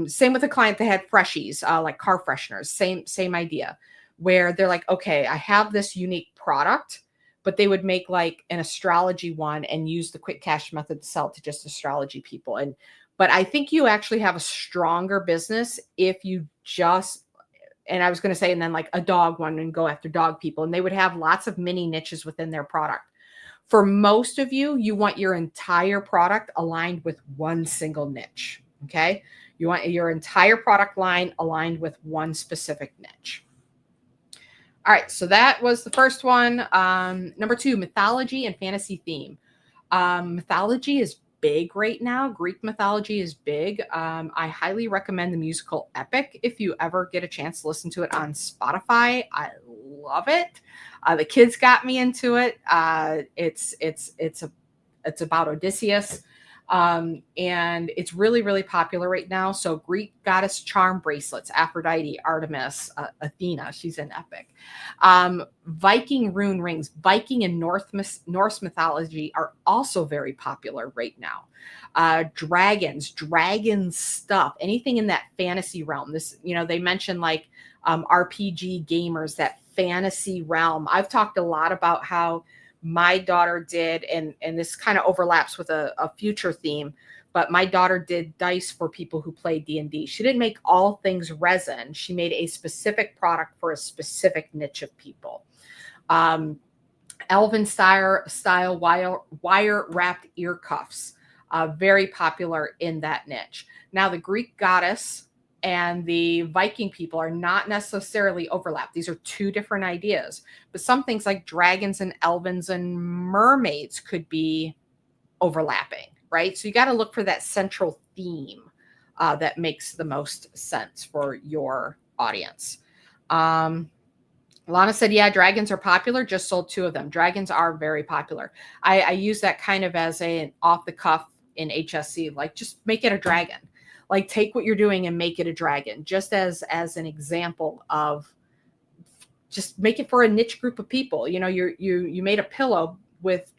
Same with a client that had freshies, like car fresheners. Same idea, where they're like, okay, I have this unique product, but they would make like an astrology one and use the quick cash method to sell to just astrology people. But I think you actually have a stronger business if you just, and I was going to say, and then like a dog one and go after dog people, and they would have lots of mini niches within their product. For most of you, you want your entire product aligned with one single niche. Okay. You want your entire product line aligned with one specific niche. All right. So that was the first one. Number 2, mythology and fantasy theme. Mythology is big right now. Greek mythology is big. I highly recommend the musical Epic if you ever get a chance to listen to it on Spotify. I love it. The kids got me into it. It's about Odysseus. And it's really, really popular right now. So Greek goddess charm bracelets, Aphrodite, Artemis, Athena, she's in Epic. Viking rune rings, Viking and Norse mythology are also very popular right now. Dragon stuff, anything in that fantasy realm. This, they mentioned like RPG gamers, that fantasy realm. I've talked a lot about how my daughter did, and this kind of overlaps with a future theme, but my daughter did dice for people who play D&D. She didn't make all things resin. She made a specific product for a specific niche of people. Elven style wire wrapped ear cuffs, very popular in that niche. Now, the Greek goddess and the Viking people are not necessarily overlap. These are two different ideas, but some things like dragons and elvens and mermaids could be overlapping, right? So you got to look for that central theme that makes the most sense for your audience. Lana said, yeah, dragons are popular. Just sold 2 of them. Dragons are very popular. I use that kind of as an off the cuff in HSC, like just make it a dragon. Like take what you're doing and make it a dragon, just as an example of just make it for a niche group of people. You made a pillow with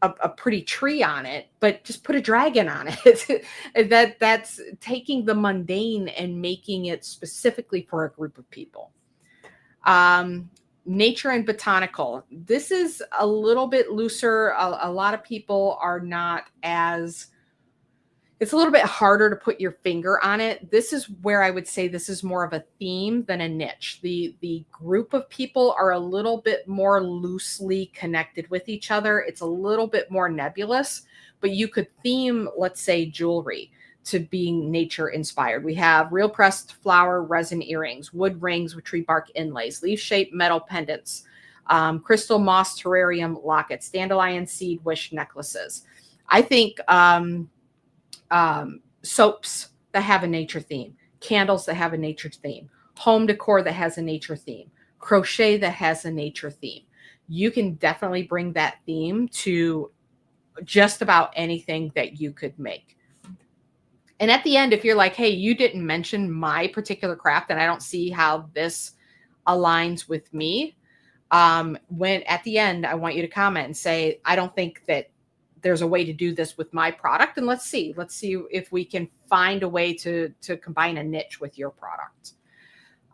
a pretty tree on it, but just put a dragon on it. That's taking the mundane and making it specifically for a group of people. Nature and botanical. This is a little bit looser. A lot of people are not as, it's a little bit harder to put your finger on it. This is where I would say this is more of a theme than a niche. The group of people are a little bit more loosely connected with each other. It's a little bit more nebulous, but you could theme, let's say, jewelry to being nature inspired. We have real pressed flower resin earrings, wood rings with tree bark inlays, leaf shaped metal pendants, crystal moss terrarium lockets, dandelion seed wish necklaces. I think soaps that have a nature theme, candles that have a nature theme, home decor that has a nature theme, crochet that has a nature theme. You can definitely bring that theme to just about anything that you could make. And at the end, if you're like, hey, you didn't mention my particular craft and I don't see how this aligns with me, when at the end, I want you to comment and say, I don't think that there's a way to do this with my product. And let's see if we can find a way to combine a niche with your product.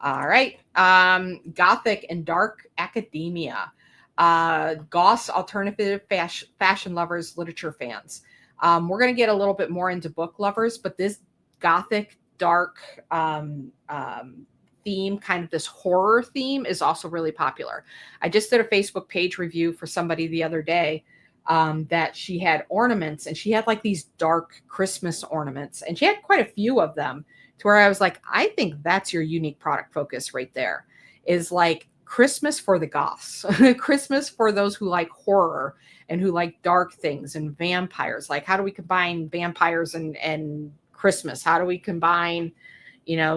All right. Gothic and dark academia, Goss, alternative fashion lovers, literature fans. We're going to get a little bit more into book lovers, but this Gothic dark theme, kind of this horror theme, is also really popular. I just did a Facebook page review for somebody the other day that she had ornaments, and she had like these dark Christmas ornaments, and she had quite a few of them, to where I was like, I think that's your unique product focus right there, is like Christmas for the goths, Christmas for those who like horror and who like dark things and vampires. Like, how do we combine vampires and Christmas? How do we combine,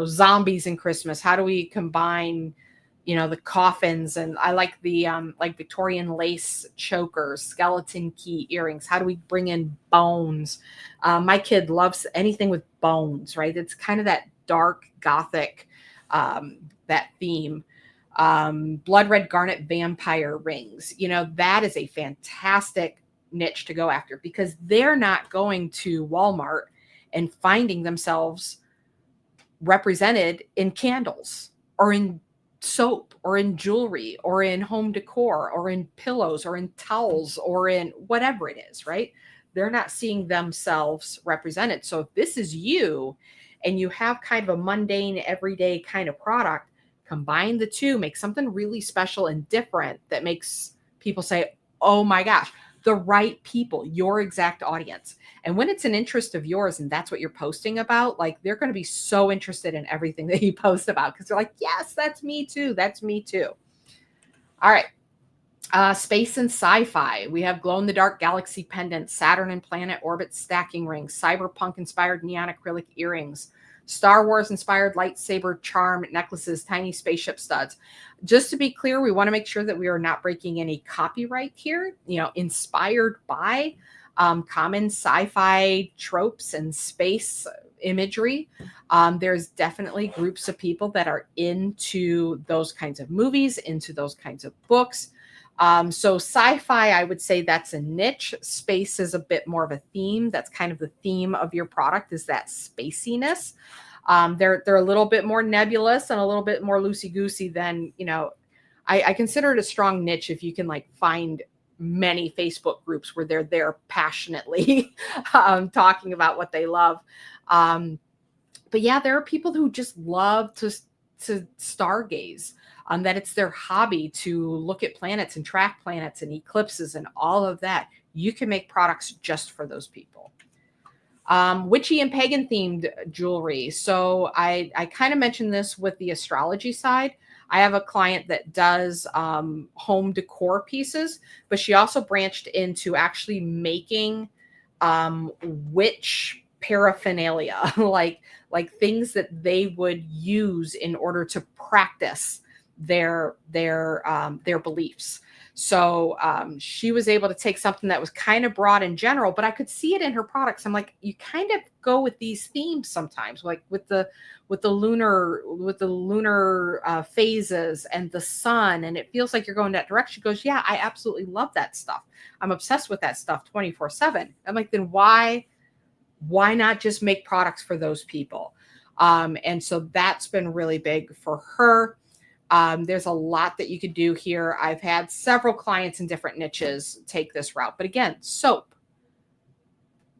zombies and Christmas? How do we combine, the coffins? And I like the like Victorian lace chokers, skeleton key earrings. How do we bring in bones? My kid loves anything with bones, right? It's kind of that dark Gothic, that theme. Blood red garnet vampire rings. That is a fantastic niche to go after, because they're not going to Walmart and finding themselves represented in candles or in soap or in jewelry or in home decor or in pillows or in towels or in whatever it is, right? They're not seeing themselves represented. So if this is you and you have kind of a mundane, everyday kind of product, combine the two, make something really special and different that makes people say, oh my gosh, the right people, your exact audience. And when it's an interest of yours and that's what you're posting about, like, they're going to be so interested in everything that you post about, because they're like, yes, that's me too. That's me too. All right. Space and sci-fi. We have glow in the dark galaxy pendants, Saturn and planet orbit stacking rings, cyberpunk inspired neon acrylic earrings, Star Wars inspired lightsaber charm necklaces, tiny spaceship studs. Just to be clear, we want to make sure that we are not breaking any copyright here, inspired by. common sci-fi tropes and space imagery. There's definitely groups of people that are into those kinds of movies, into those kinds of books. So sci-fi, I would say that's a niche. Space is a bit more of a theme. That's kind of the theme of your product, is that spaciness. They're a little bit more nebulous and a little bit more loosey-goosey than, I consider it a strong niche if you can like find many Facebook groups where they're there passionately talking about what they love. But yeah, there are people who just love to stargaze, that it's their hobby to look at planets and track planets and eclipses and all of that. You can make products just for those people. Witchy and pagan themed jewelry. So I kind of mentioned this with the astrology side. I have a client that does home decor pieces, but she also branched into actually making witch paraphernalia, like things that they would use in order to practice their beliefs. So she was able to take something that was kind of broad in general, but I could see it in her products. I'm like, you kind of go with these themes sometimes, like with the lunar phases and the sun, and it feels like you're going that direction. She goes, yeah, I absolutely love that stuff. I'm obsessed with that stuff 24/7. I'm like, then why not just make products for those people? And so that's been really big for her. There's a lot that you could do here. I've had several clients in different niches take this route. But again, soap,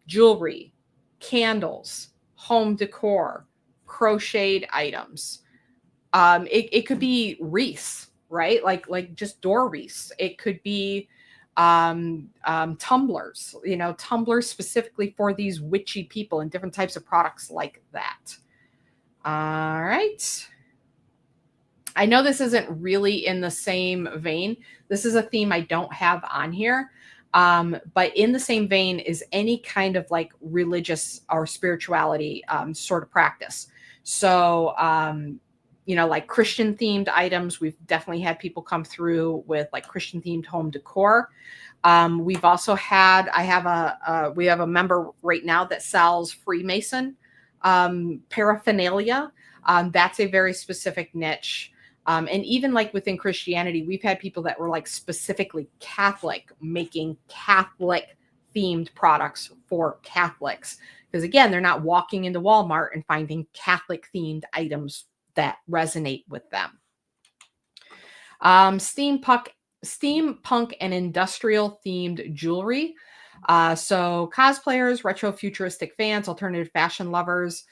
jewelry, candles, home decor, crocheted items. It could be wreaths, right? Like just door wreaths. It could be tumblers, tumblers specifically for these witchy people and different types of products like that. All right. I know this isn't really in the same vein. This is a theme I don't have on here. But in the same vein is any kind of like religious or spirituality sort of practice. So, like Christian themed items, we've definitely had people come through with like Christian themed home decor. We've also had, we have a member right now that sells Freemason paraphernalia. That's a very specific niche. And even like within Christianity, we've had people that were like specifically Catholic, making Catholic themed products for Catholics. Because again, they're not walking into Walmart and finding Catholic themed items that resonate with them. Steampunk and industrial themed jewelry. So cosplayers, retro futuristic fans, alternative fashion lovers,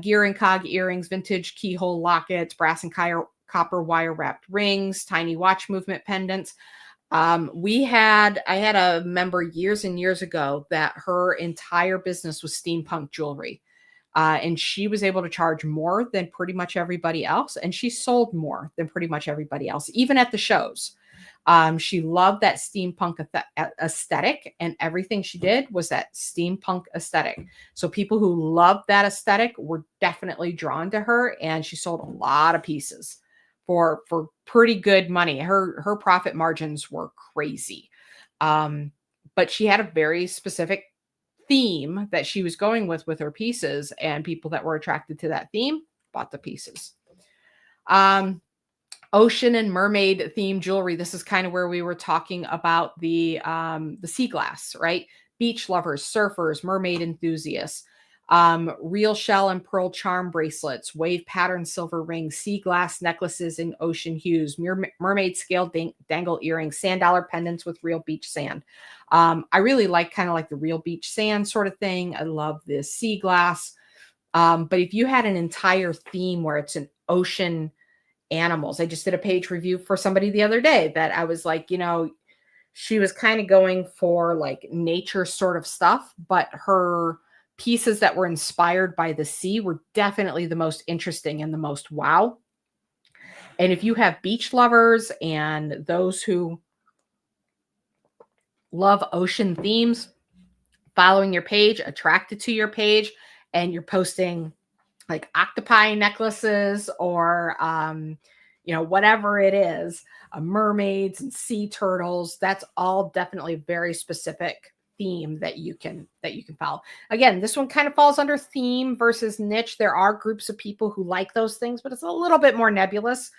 gear and cog earrings, vintage keyhole lockets, brass and copper wire wrapped rings, tiny watch movement pendants. I had a member years and years ago that her entire business was steampunk jewelry. And she was able to charge more than pretty much everybody else. And she sold more than pretty much everybody else, even at the shows. She loved that steampunk aesthetic, and everything she did was that steampunk aesthetic. So people who loved that aesthetic were definitely drawn to her, and she sold a lot of pieces for pretty good money. Her profit margins were crazy. But she had a very specific theme that she was going with her pieces, and people that were attracted to that theme bought the pieces. Ocean and mermaid themed jewelry. This is kind of where we were talking about the sea glass, right? Beach lovers, surfers, mermaid enthusiasts, real shell and pearl charm bracelets, wave pattern silver rings, sea glass necklaces in ocean hues, mermaid scale dangle earrings, sand dollar pendants with real beach sand. I really like kind of like the real beach sand sort of thing. I love this sea glass. But if you had an entire theme where it's an ocean animals. I just did a page review for somebody the other day that I was like, she was kind of going for like nature sort of stuff, but her pieces that were inspired by the sea were definitely the most interesting and the most wow. And if you have beach lovers and those who love ocean themes, following your page, attracted to your page, and you're posting like octopi necklaces or whatever it is, mermaids and sea turtles, that's all definitely very specific theme that you can follow. Again, this one kind of falls under theme versus niche. There are groups of people who like those things, but it's a little bit more nebulous.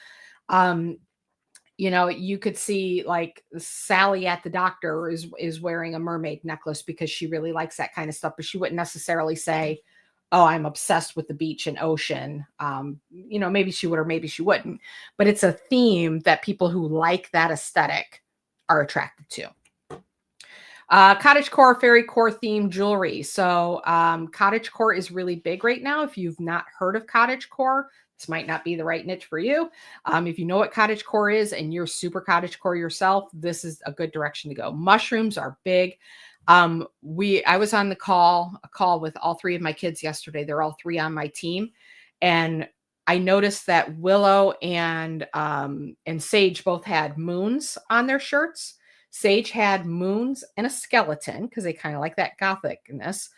You could see like Sally at the doctor is wearing a mermaid necklace because she really likes that kind of stuff, but she wouldn't necessarily say, "Oh, I'm obsessed with the beach and ocean." Maybe she would or maybe she wouldn't, but it's a theme that people who like that aesthetic are attracted to. Cottagecore, fairy core themed jewelry. So cottagecore is really big right now. If you've not heard of cottagecore, this might not be the right niche for you. If you know what cottagecore is and you're super cottagecore yourself, this is a good direction to go. Mushrooms are big. I was on a call with all three of my kids yesterday. They're all three on my team. And I noticed that Willow and Sage both had moons on their shirts. Sage had moons and a skeleton because they kind of like that gothicness.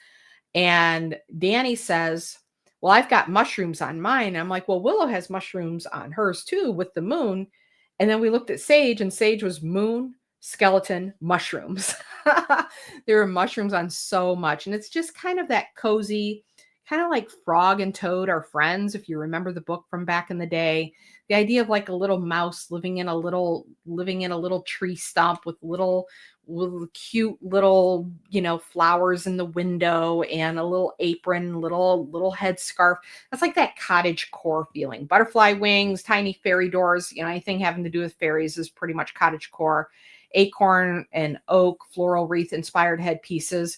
And Danny says, "Well, I've got mushrooms on mine." I'm like, "Well, Willow has mushrooms on hers too with the moon." And then we looked at Sage, and Sage was moon, skeleton, mushrooms. There were mushrooms on so much. And it's just kind of that cozy, kind of like Frog and Toad are friends. If you remember the book from back in the day, the idea of like a little mouse living in a little tree stump with little cute little, flowers in the window and a little apron, little headscarf. That's like that cottage core feeling. Butterfly wings, tiny fairy doors, anything having to do with fairies is pretty much cottage core. Acorn and oak floral wreath inspired headpieces.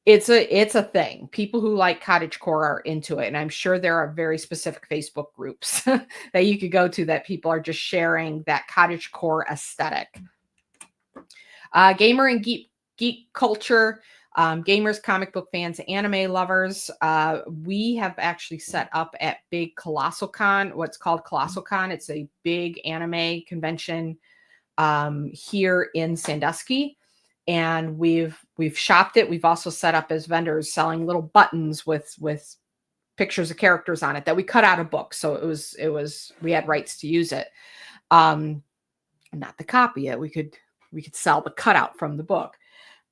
It's a thing. People who like cottagecore are into it. And I'm sure there are very specific Facebook groups that you could go to that people are just sharing that cottagecore aesthetic. Gamer and geek culture, gamers, comic book fans, anime lovers. We have actually set up at Big Colossal Con, what's called Colossal Con. It's a big anime convention here in Sandusky. And we've shopped it. We've also set up as vendors selling little buttons with pictures of characters on it that we cut out of books. So it was we had rights to use it. Not the copy it. We could sell the cutout from the book.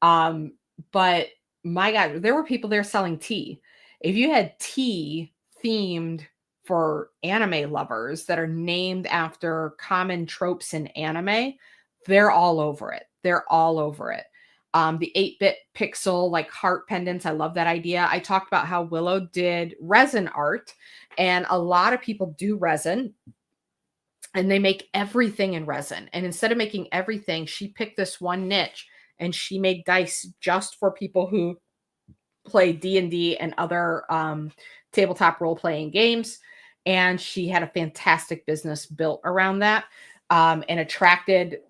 But my God, there were people there selling tea. If you had tea themed for anime lovers that are named after common tropes in anime, they're all over it. They're all over it. The 8-bit pixel, like heart pendants. I love that idea. I talked about how Willow did resin art, and a lot of people do resin and they make everything in resin. And instead of making everything, she picked this one niche and she made dice just for people who play D&D and other tabletop role-playing games. And she had a fantastic business built around that, and attracted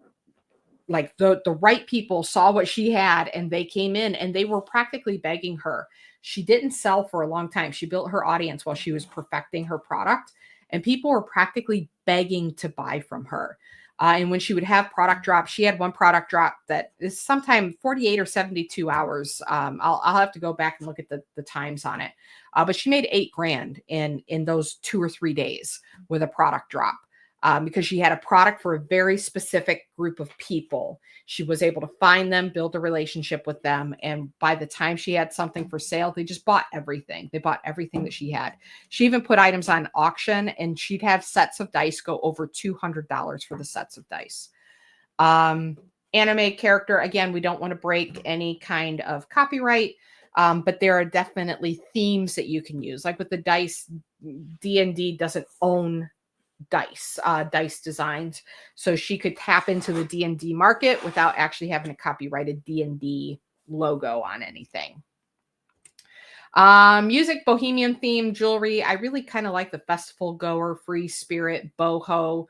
like the right people saw what she had and they came in and they were practically begging her. She didn't sell for a long time. She built her audience while she was perfecting her product, and people were practically begging to buy from her. And when she would have product drops, she had one product drop that is sometime 48 or 72 hours. I'll have to go back and look at the times on it. But she made $8,000 in those 2 or 3 days with a product drop. Because she had a product for a very specific group of people. She was able to find them, build a relationship with them. And by the time she had something for sale, they just bought everything. They bought everything that she had. She even put items on auction, and she'd have sets of dice go over $200 for the sets of dice. Anime character, again, we don't want to break any kind of copyright. But there are definitely themes that you can use. Like with the dice, D&D doesn't own dice designs, so she could tap into the D&D market without actually having a copyrighted D&D logo on anything. Music, bohemian theme jewelry. I really kind of like the festival goer, free spirit, boho.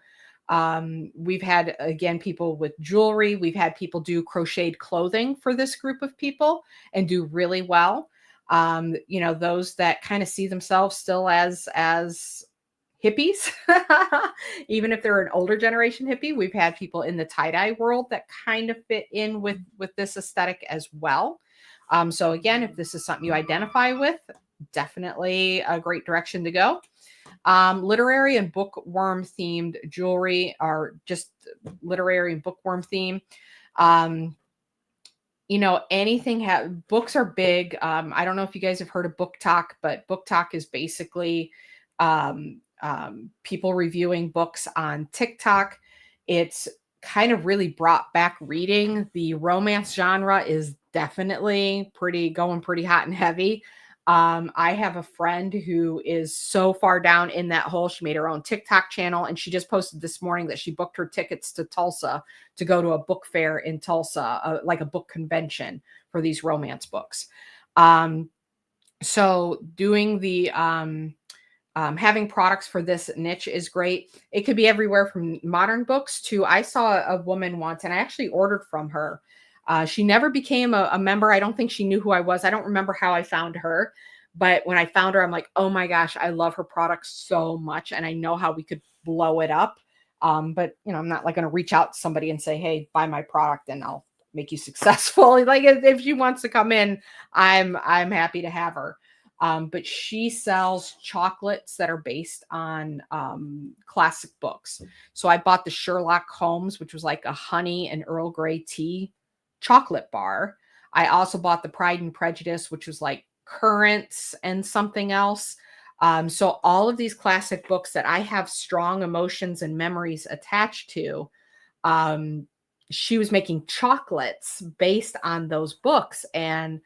We've had, again, people with jewelry. We've had people do crocheted clothing for this group of people and do really well. Those that kind of see themselves still as hippies, even if they're an older generation hippie. We've had people in the tie-dye world that kind of fit in with this aesthetic as well. So again, if this is something you identify with, definitely a great direction to go. Literary and bookworm themed jewelry, or just literary and bookworm theme. anything books are big. I don't know if you guys have heard of Book Talk, but Book Talk is basically people reviewing books on TikTok. It's kind of really brought back reading. The romance genre is definitely going pretty hot and heavy. I have a friend who is so far down in that hole. She made her own TikTok channel, and she just posted this morning that she booked her tickets to Tulsa to go to a book fair in Tulsa, like a book convention for these romance books. So doing the having products for this niche is great. It could be everywhere from modern books to, I saw a woman once and I actually ordered from her. She never became a member. I don't think she knew who I was. I don't remember how I found her, but when I found her, I'm like, oh my gosh, I love her products so much. And I know how we could blow it up. But I'm not like going to reach out to somebody and say, hey, buy my product and I'll make you successful. Like if she wants to come in, I'm happy to have her. But she sells chocolates that are based on classic books. So I bought the Sherlock Holmes, which was like a honey and Earl Grey tea chocolate bar. I also bought the Pride and Prejudice, which was like currants and something else. So all of these classic books that I have strong emotions and memories attached to, she was making chocolates based on those books. And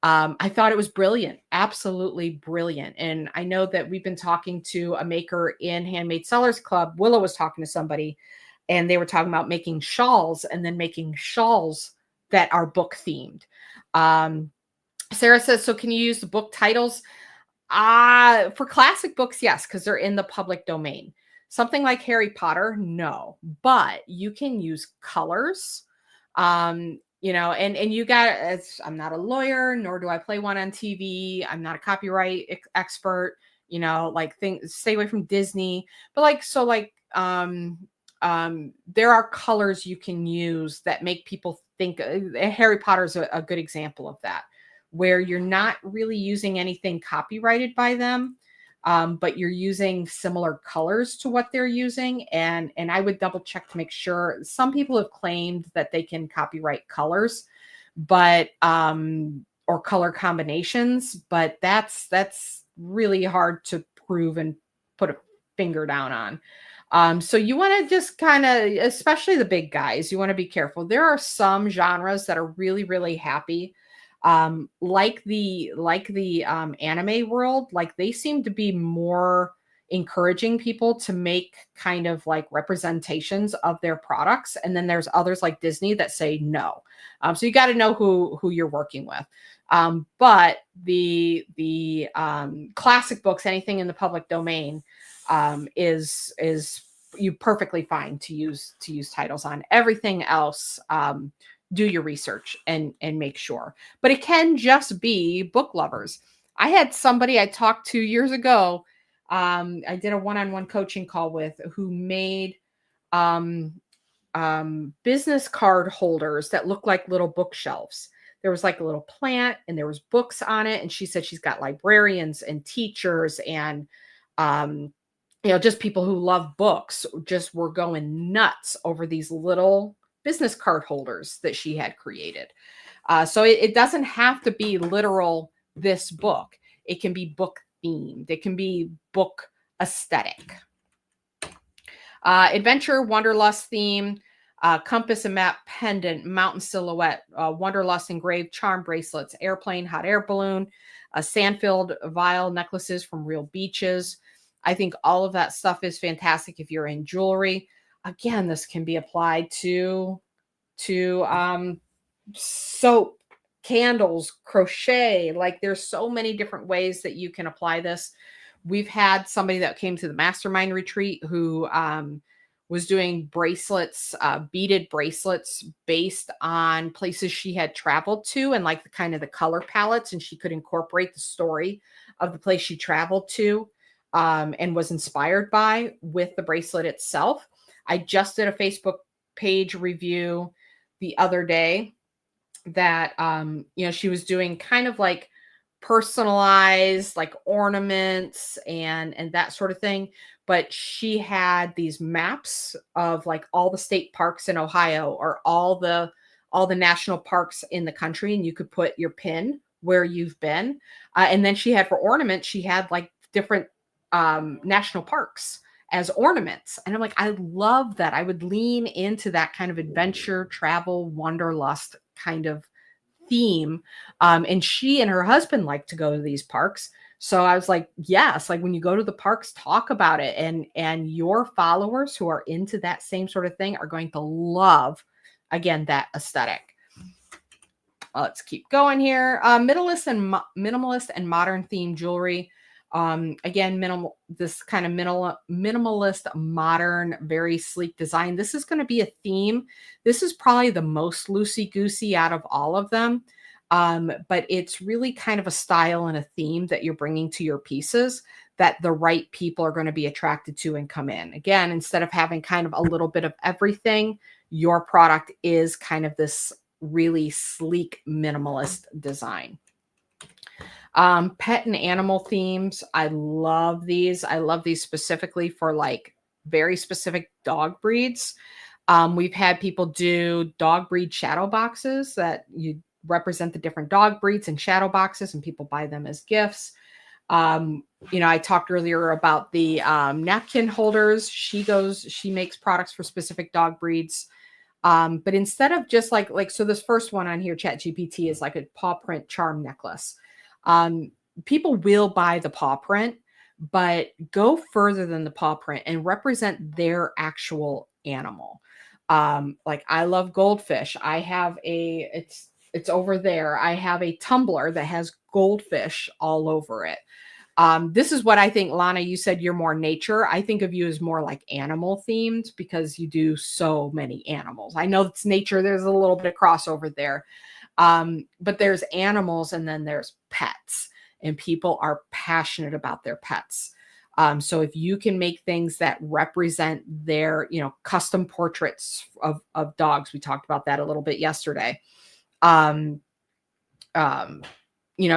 I thought it was brilliant, absolutely brilliant. And I know that we've been talking to a maker in Handmade Sellers Club. Willow was talking to somebody and they were talking about making shawls and then making shawls that are book themed. Sarah says, so can you use the book titles? For classic books, yes, because they're in the public domain. Something like Harry Potter, no, but you can use colors. And you got, I'm not a lawyer, nor do I play one on TV. I'm not a copyright expert, like stay away from Disney, but there are colors you can use that make people think. Harry Potter is a good example of that, where you're not really using anything copyrighted by them, but you're using similar colors to what they're using. And I would double check to make sure. Some people have claimed that they can copyright colors, but or color combinations, but that's really hard to prove and put a finger down on. So you want to just kind of, especially the big guys, you want to be careful. There are some genres that are really, really happy. Like the anime world, like they seem to be more encouraging people to make kind of like representations of their products. And then there's others like Disney that say no. So you got to know who you're working with. But the classic books, anything in the public domain, is you perfectly fine to use titles on. Everything else, do your research and make sure. But it can just be book lovers. I had somebody I talked to years ago. I did a one-on-one coaching call with, who made business card holders that look like little bookshelves. There was like a little plant and there was books on it. And she said she's got librarians and teachers and just people who love books just were going nuts over these little business card holders that she had created. So it doesn't have to be literal this book. It can be book themed. It can be book aesthetic. Adventure, Wanderlust theme, compass and map pendant, mountain silhouette, Wanderlust engraved charm bracelets, airplane, hot air balloon, sand-filled vial necklaces from real beaches. I think all of that stuff is fantastic if you're in jewelry. Again, this can be applied to soap, candles, crochet. Like there's so many different ways that you can apply this. We've had somebody that came to the mastermind retreat who was doing bracelets, beaded bracelets based on places she had traveled to and like the kind of the color palettes, and she could incorporate the story of the place she traveled to and was inspired by with the bracelet itself. I just did a Facebook page review the other day that she was doing kind of like personalized like ornaments and that sort of thing, but she had these maps of like all the state parks in Ohio or all the all the national parks in the country, and you could put your pin where you've been. And then she had for ornaments, she had like different national parks as ornaments. And I'm like, I love that. I would lean into that kind of adventure, travel, wanderlust kind of theme. And she and her husband like to go to these parks. So I was like, yes, like when you go to the parks, talk about it. And your followers who are into that same sort of thing are going to love, again, that aesthetic. Let's keep going here. Minimalist and modern theme jewelry. Again, this kind of minimalist, modern, very sleek design. This is going to be a theme. This is probably the most loosey goosey out of all of them. But it's really kind of a style and a theme that you're bringing to your pieces that the right people are going to be attracted to and come in. Again, instead of having kind of a little bit of everything, your product is kind of this really sleek minimalist design. Pet and animal themes. I love these. I love these specifically for like very specific dog breeds. We've had people do dog breed shadow boxes that you represent the different dog breeds in shadow boxes, and people buy them as gifts. I talked earlier about the napkin holders. She makes products for specific dog breeds. But instead of just so this first one on here, ChatGPT, is like a paw print charm necklace. People will buy the paw print, but go further than the paw print and represent their actual animal. Like I love goldfish. I have it's over there. I have a tumbler that has goldfish all over it. This is what I think, Lana, you said you're more nature. I think of you as more like animal themed because you do so many animals. I know it's nature. There's a little bit of crossover there. But there's animals and then there's pets, and people are passionate about their pets. So if you can make things that represent their, custom portraits of dogs, we talked about that a little bit yesterday.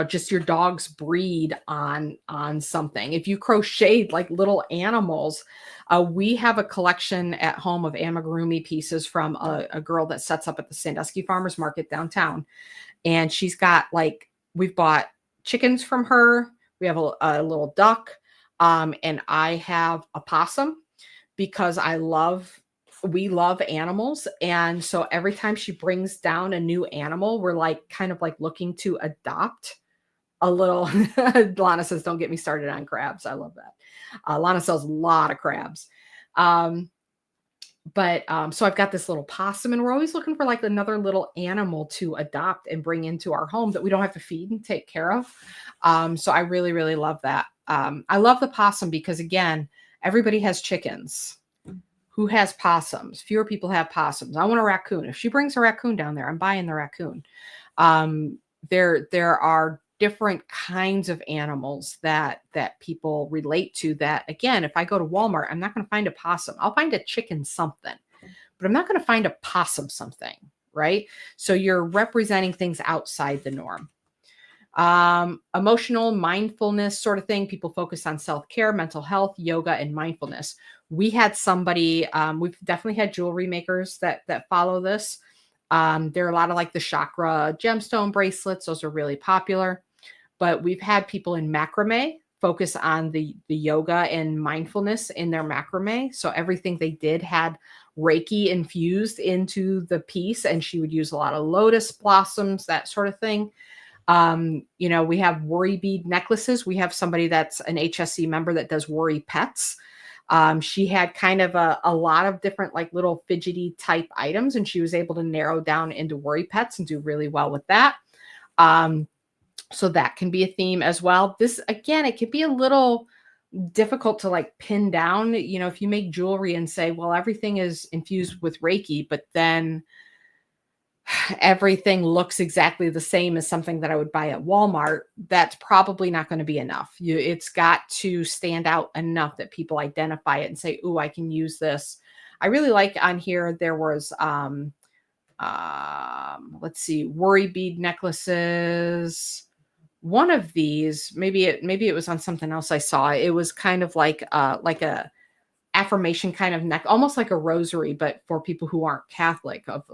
Just your dog's breed on something. If you crocheted like little animals, we have a collection at home of amigurumi pieces from a girl that sets up at the Sandusky Farmers Market downtown. And she's got we've bought chickens from her. We have a little duck. And I have a possum because we love animals. And so every time she brings down a new animal, we're kind of looking to adopt a little. Lana says, don't get me started on crabs. I love that. Lana sells a lot of crabs. So I've got this little possum, and we're always looking for another little animal to adopt and bring into our home that we don't have to feed and take care of. So I really, really love that. I love the possum because, again, everybody has chickens. Who has possums? Fewer people have possums. I want a raccoon. If she brings a raccoon down there, I'm buying the raccoon. There are different kinds of animals that people relate to that, again, if I go to Walmart, I'm not going to find a possum. I'll find a chicken something, but I'm not going to find a possum something, right? So you're representing things outside the norm. Emotional mindfulness sort of thing. People focus on self-care, mental health, yoga, and mindfulness. We had somebody, we've definitely had jewelry makers that follow this. There are a lot of the chakra gemstone bracelets. Those are really popular, but we've had people in macrame focus on the yoga and mindfulness in their macrame. So everything they did had Reiki infused into the piece, and she would use a lot of lotus blossoms, that sort of thing. We have worry bead necklaces. We have somebody that's an HSC member that does worry pets. She had kind of a lot of different little fidgety type items, and she was able to narrow down into worry pets and do really well with that. So that can be a theme as well. This, again, it could be a little difficult to pin down, if you make jewelry and say, well, everything is infused with Reiki, but then everything looks exactly the same as something that I would buy at Walmart. That's probably not going to be enough. It's got to stand out enough that people identify it and say, "Ooh, I can use this." I really like on here. There was, let's see, worry bead necklaces. One of these, maybe it was on something else I saw. It was kind of like a affirmation kind of neck, almost like a rosary, but for people who aren't Catholic, of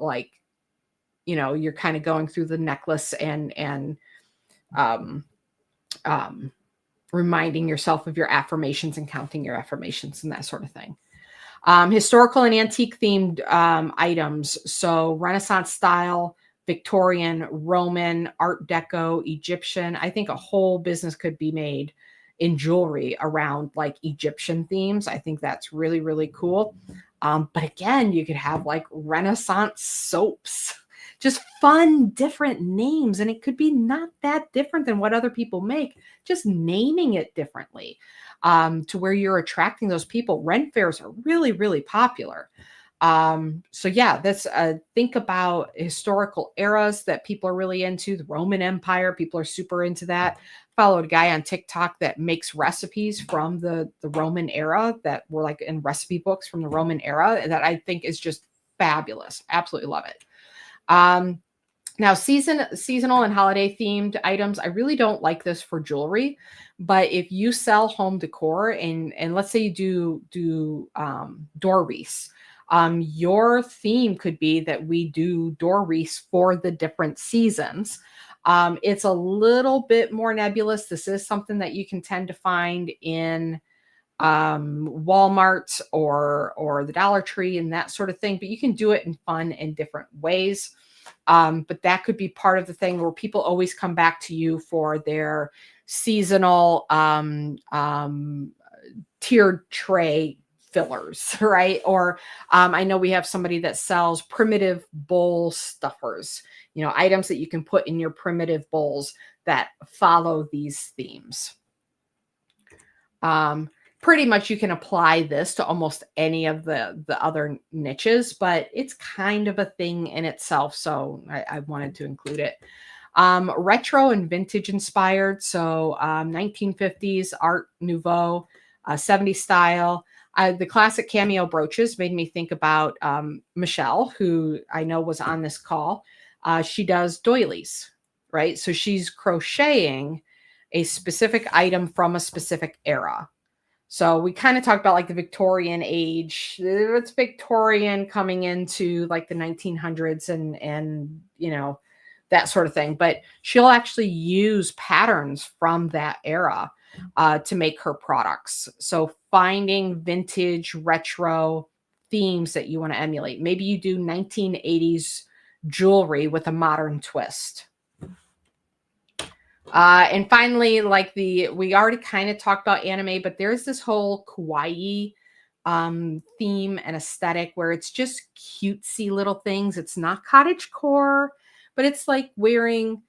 you're kind of going through the necklace and um, um, reminding yourself of your affirmations and counting your affirmations and that sort of thing. Historical and antique themed items. So Renaissance style, Victorian, Roman, Art Deco, Egyptian. I think a whole business could be made in jewelry around like Egyptian themes. I think that's really, really cool. But again, you could have like Renaissance soaps, just fun, different names. And it could be not that different than what other people make, just naming it differently to where you're attracting those people. Rent fairs are really, really popular. So yeah, that's think about historical eras that people are really into. The Roman Empire, people are super into that. Followed a guy on TikTok that makes recipes from the Roman era that were like in recipe books from the Roman era that I think is just fabulous. Absolutely love it. Now, seasonal and holiday themed items, I really don't like this for jewelry, but if you sell home decor and let's say you do door wreaths, your theme could be that we do door wreaths for the different seasons. It's a little bit more nebulous. This is something that you can tend to find in Walmart or the Dollar Tree and that sort of thing, but you can do it in fun and different ways. But that could be part of the thing where people always come back to you for their seasonal tiered tray fillers, right? Or I know we have somebody that sells primitive bowl stuffers, items that you can put in your primitive bowls that follow these themes. Pretty much you can apply this to almost any of the other niches, but it's kind of a thing in itself. So I wanted to include it. Retro and vintage inspired. So 1950s Art Nouveau, 70s style. The classic cameo brooches made me think about Michelle, who I know was on this call. She does doilies, right? So she's crocheting a specific item from a specific era. So we kind of talked about like the Victorian age. It's Victorian coming into like the 1900s and that sort of thing. But she'll actually use patterns from that era to make her products. So finding vintage, retro themes that you want to emulate. Maybe you do 1980s jewelry with a modern twist. And finally, we already kind of talked about anime, but there's this whole kawaii theme and aesthetic where it's just cutesy little things. It's not cottagecore, but it's like wearing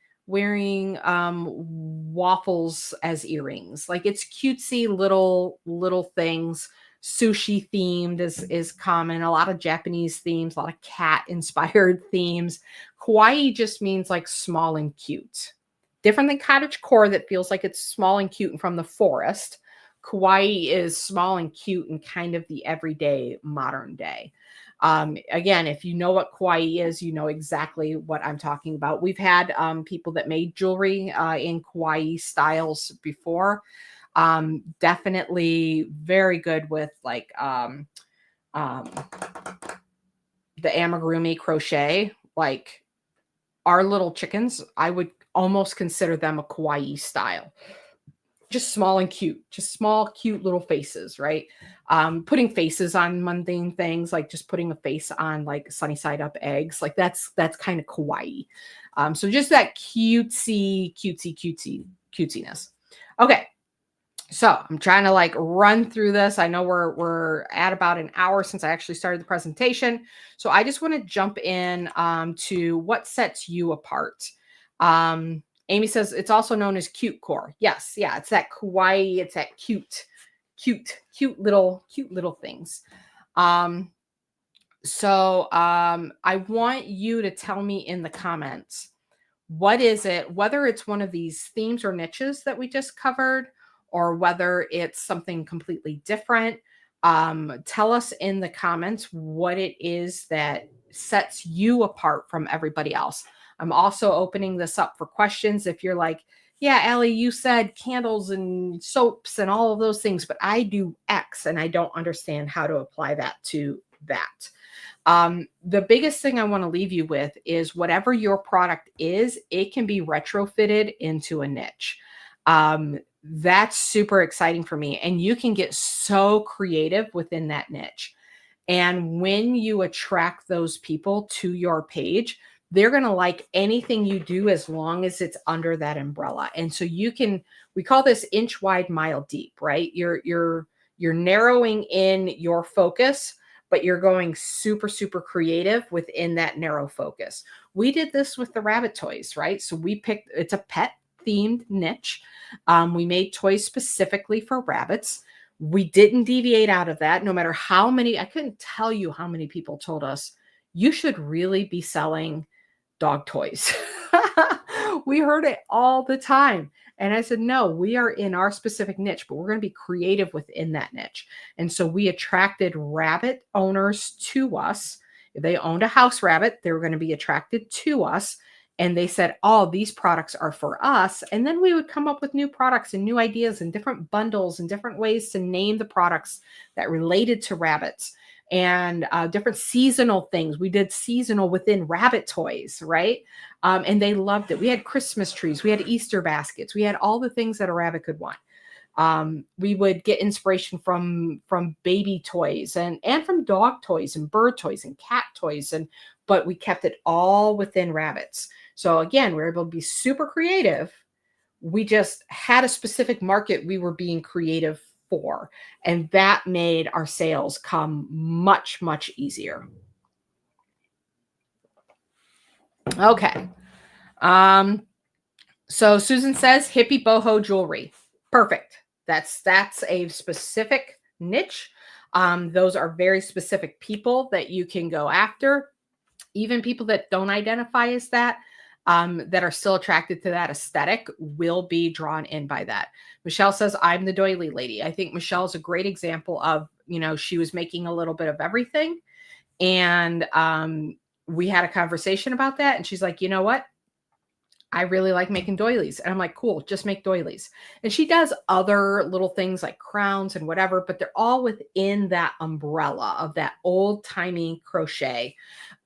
waffles as earrings. Like it's cutesy little things. Sushi themed is common. A lot of Japanese themes, a lot of cat inspired themes. Kawaii just means like small and cute. Different than cottagecore that feels like it's small and cute and from the forest. Kawaii is small and cute and kind of the everyday modern day. Again, if you know what kawaii is, you know exactly what I'm talking about. We've had people that made jewelry in kawaii styles before. Definitely very good with like the amigurumi crochet. Like our little chickens, I would almost consider them a kawaii style. Just small and cute, just small, cute little faces, right? Putting faces on mundane things, like just putting a face on like sunny side up eggs, like that's kind of kawaii. So just that cutesiness. Okay. So I'm trying to like run through this. I know we're at about an hour since I actually started the presentation. So I just want to jump in to what sets you apart. Amy says it's also known as cute core. Yes. Yeah. It's that kawaii. It's that cute little things. So I want you to tell me in the comments, what is it, whether it's one of these themes or niches that we just covered, or whether it's something completely different. Tell us in the comments what it is that sets you apart from everybody else. I'm also opening this up for questions. If you're like, yeah, Allie, you said candles and soaps and all of those things, but I do X and I don't understand how to apply that to that. The biggest thing I want to leave you with is whatever your product is, it can be retrofitted into a niche. That's super exciting for me. And you can get so creative within that niche. And when you attract those people to your page, they're going to like anything you do as long as it's under that umbrella. And so you can, we call this inch wide, mile deep, right? You're narrowing in your focus, but you're going super, super creative within that narrow focus. We did this with the rabbit toys, right? So we picked, it's a pet themed niche. We made toys specifically for rabbits. We didn't deviate out of that, no matter how many, I couldn't tell you how many people told us, you should really be selling dog toys. We heard it all the time. And I said, no, we are in our specific niche, but we're going to be creative within that niche. And so we attracted rabbit owners to us. If they owned a house rabbit, they were going to be attracted to us. And they said, oh, these products are for us. And then we would come up with new products and new ideas and different bundles and different ways to name the products that related to rabbits and different seasonal things. We did seasonal within rabbit toys, right? And they loved it. We had Christmas trees. We had Easter baskets. We had all the things that a rabbit could want. We would get inspiration from baby toys and from dog toys and bird toys and cat toys. But we kept it all within rabbits. So again, we were able to be super creative. We just had a specific market we were being creative for, and that made our sales come much, much easier. Okay. So Susan says hippie boho jewelry. Perfect. That's a specific niche. Those are very specific people that you can go after. Even people that don't identify as that are still attracted to that aesthetic will be drawn in by that. Michelle says, I'm the doily lady. I think Michelle's a great example of, she was making a little bit of everything. And we had a conversation about that. And she's like, you know what? I really like making doilies. And I'm like, cool, just make doilies. And she does other little things like crowns and whatever, but they're all within that umbrella of that old timey crochet.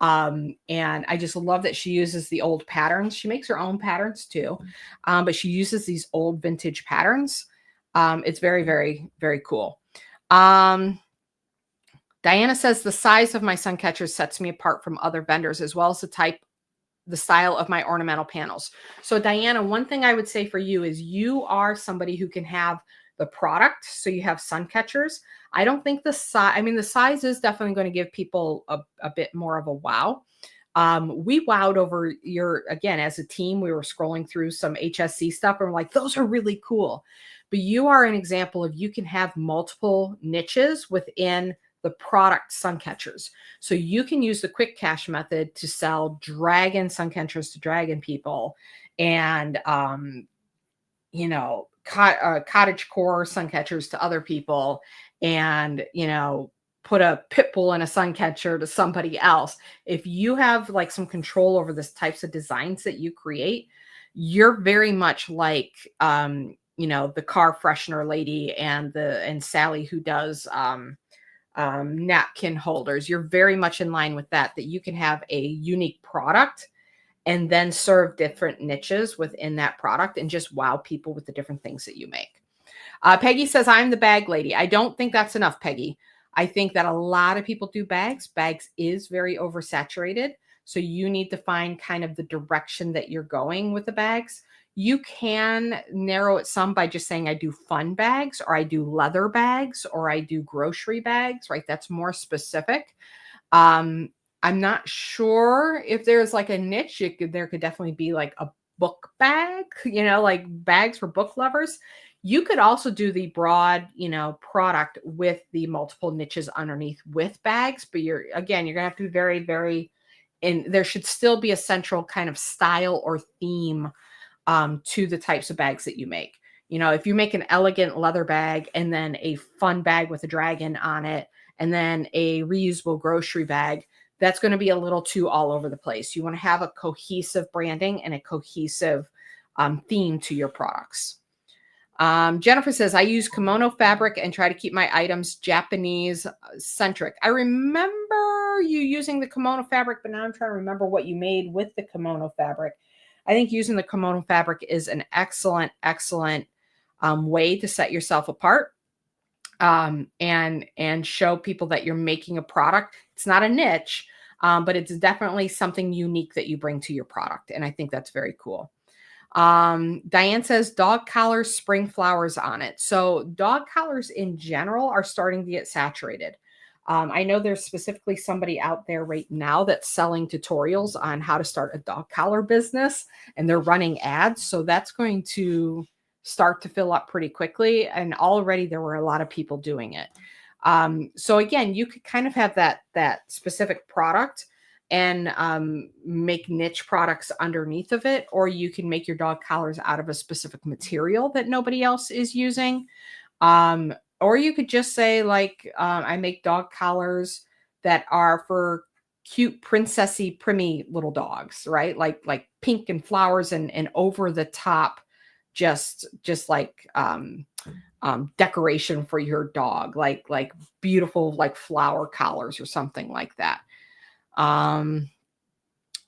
And I just love that she uses the old patterns. She makes her own patterns too. But she uses these old vintage patterns. It's very, very, very cool. Diana says the size of my sun catchers sets me apart from other vendors, as well as the style of my ornamental panels. So Diana, one thing I would say for you is you are somebody who can have the product. So you have sun catchers. I don't think the size, the size is definitely going to give people a bit more of a wow. We wowed over again, as a team, we were scrolling through some HSC stuff and we're like, those are really cool. But you are an example of you can have multiple niches within the product sun catchers. So you can use the quick cash method to sell dragon sun catchers to dragon people and, cottage core sun catchers to other people and, put a pit bull in a sun catcher to somebody else. If you have like some control over the types of designs that you create, you're very much like, the car freshener lady and Sally who does, napkin holders. You're very much in line with that you can have a unique product and then serve different niches within that product and just wow people with the different things that you make. Peggy says, I'm the bag lady. I don't think that's enough, Peggy. I think that a lot of people do bags. Bags is very oversaturated. So you need to find kind of the direction that you're going with the bags. You can narrow it some by just saying I do fun bags or I do leather bags or I do grocery bags, right? That's more specific. I'm not sure if there's like a niche. There could definitely be like a book bag, like bags for book lovers. You could also do the broad, product with the multiple niches underneath with bags, but you're going to have to be very, very, and there should still be a central kind of style or theme to the types of bags that you make. If you make an elegant leather bag and then a fun bag with a dragon on it, and then a reusable grocery bag, that's going to be a little too all over the place. You want to have a cohesive branding and a cohesive theme to your products. Jennifer says, I use kimono fabric and try to keep my items Japanese centric. I remember you using the kimono fabric, but now I'm trying to remember what you made with the kimono fabric. I think using the kimono fabric is an excellent, excellent way to set yourself apart and show people that you're making a product. It's not a niche, but it's definitely something unique that you bring to your product. And I think that's very cool. Diane says dog collars, spring flowers on it. So dog collars in general are starting to get saturated. I know there's specifically somebody out there right now that's selling tutorials on how to start a dog collar business, and they're running ads. So that's going to start to fill up pretty quickly. And already there were a lot of people doing it. So again, you could kind of have that specific product and make niche products underneath of it, or you can make your dog collars out of a specific material that nobody else is using. Or you could just say like, I make dog collars that are for cute princessy primmy little dogs, right? Like pink and flowers and over the top, just like decoration for your dog, like beautiful like flower collars or something like that.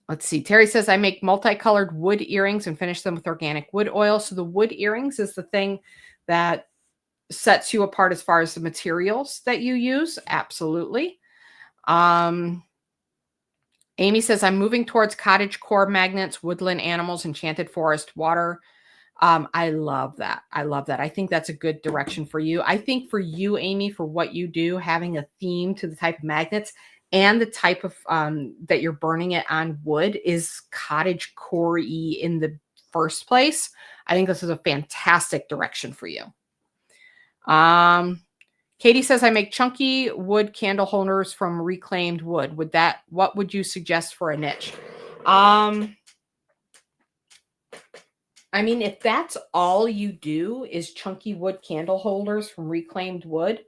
Let's see. Terry says, I make multicolored wood earrings and finish them with organic wood oil. So the wood earrings is the thing that sets you apart as far as the materials that you use. Absolutely. Amy says, I'm moving towards cottage core magnets, woodland animals, enchanted forest, water. I love that. I love that. I think that's a good direction for you. I think for you, Amy, for what you do, having a theme to the type of magnets and the type of that you're burning it on wood is cottage core-y in the first place. I think this is a fantastic direction for you. Katie says, I make chunky wood candle holders from reclaimed wood. What would you suggest for a niche? I mean, if that's all you do is chunky wood candle holders from reclaimed wood,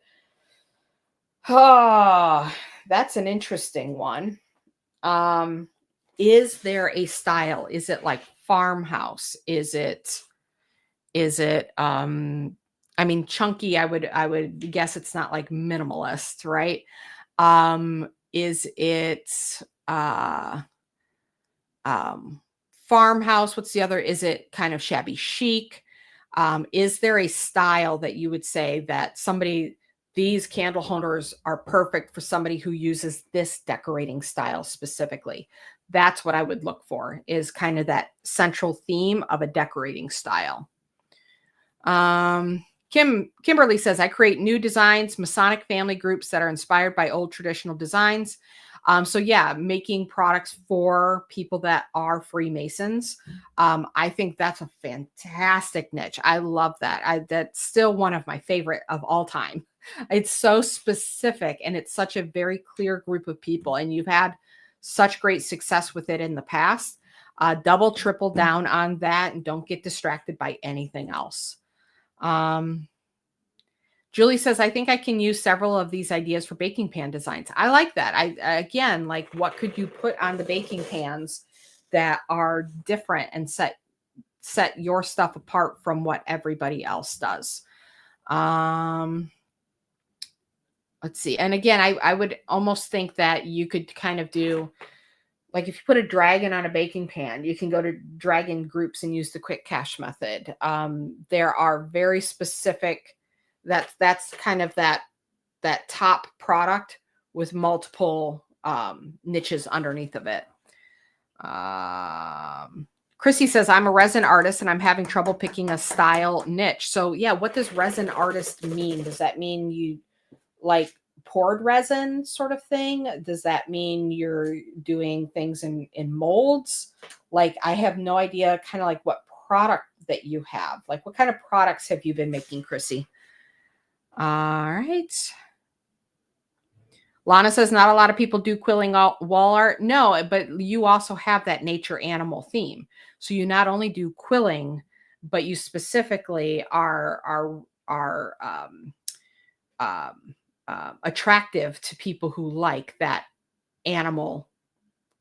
that's an interesting one. Is there a style? Is it like farmhouse? Is it I mean, chunky, I would guess it's not like minimalist, right? Is it farmhouse? What's the other? Is it kind of shabby chic? Is there a style that you would say that these candle holders are perfect for somebody who uses this decorating style specifically? That's what I would look for, is kind of that central theme of a decorating style. Kimberly says, I create new designs, Masonic family groups that are inspired by old traditional designs. So yeah, making products for people that are Freemasons. I think that's a fantastic niche. I love that. That's still one of my favorite of all time. It's so specific and it's such a very clear group of people, and you've had such great success with it in the past. Double, triple down on that and don't get distracted by anything else. Julie says, I think I can use several of these ideas for baking pan designs. I like that. Again, like, what could you put on the baking pans that are different and set your stuff apart from what everybody else does? Let's see. And again, I would almost think that you could kind of do, like, if you put a dragon on a baking pan, you can go to dragon groups and use the quick cash method. There are very specific, that's kind of that top product with multiple niches underneath of it. Chrissy says, I'm a resin artist and I'm having trouble picking a style niche. So yeah, what does resin artist mean? Does that mean you like poured resin sort of thing? Does that mean you're doing things in molds? Like, I have no idea kind of like what product that you have. Like, what kind of products have you been making, Chrissy? All right. Lana says, not a lot of people do quilling wall art. No, but you also have that nature animal theme. So you not only do quilling, but you specifically are attractive to people who like that animal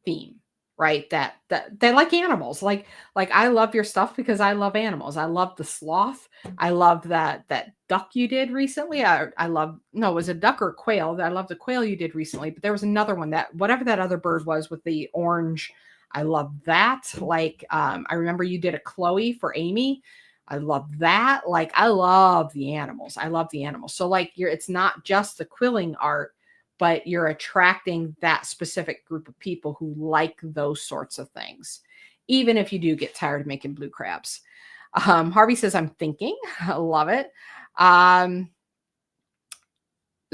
theme. right? That they like animals. Like I love your stuff because I love animals. I love the sloth. I love that duck you did recently. I love no, it was a duck or quail. I love the quail you did recently, but there was another one that whatever that other bird was with the orange. I love that. Like I remember you did a Chloe for Amy. I love that. Like I love the animals. I love the animals. So like it's not just the quilling art, but you're attracting that specific group of people who like those sorts of things, even if you do get tired of making blue crabs. Harvey says, I'm thinking. I love it.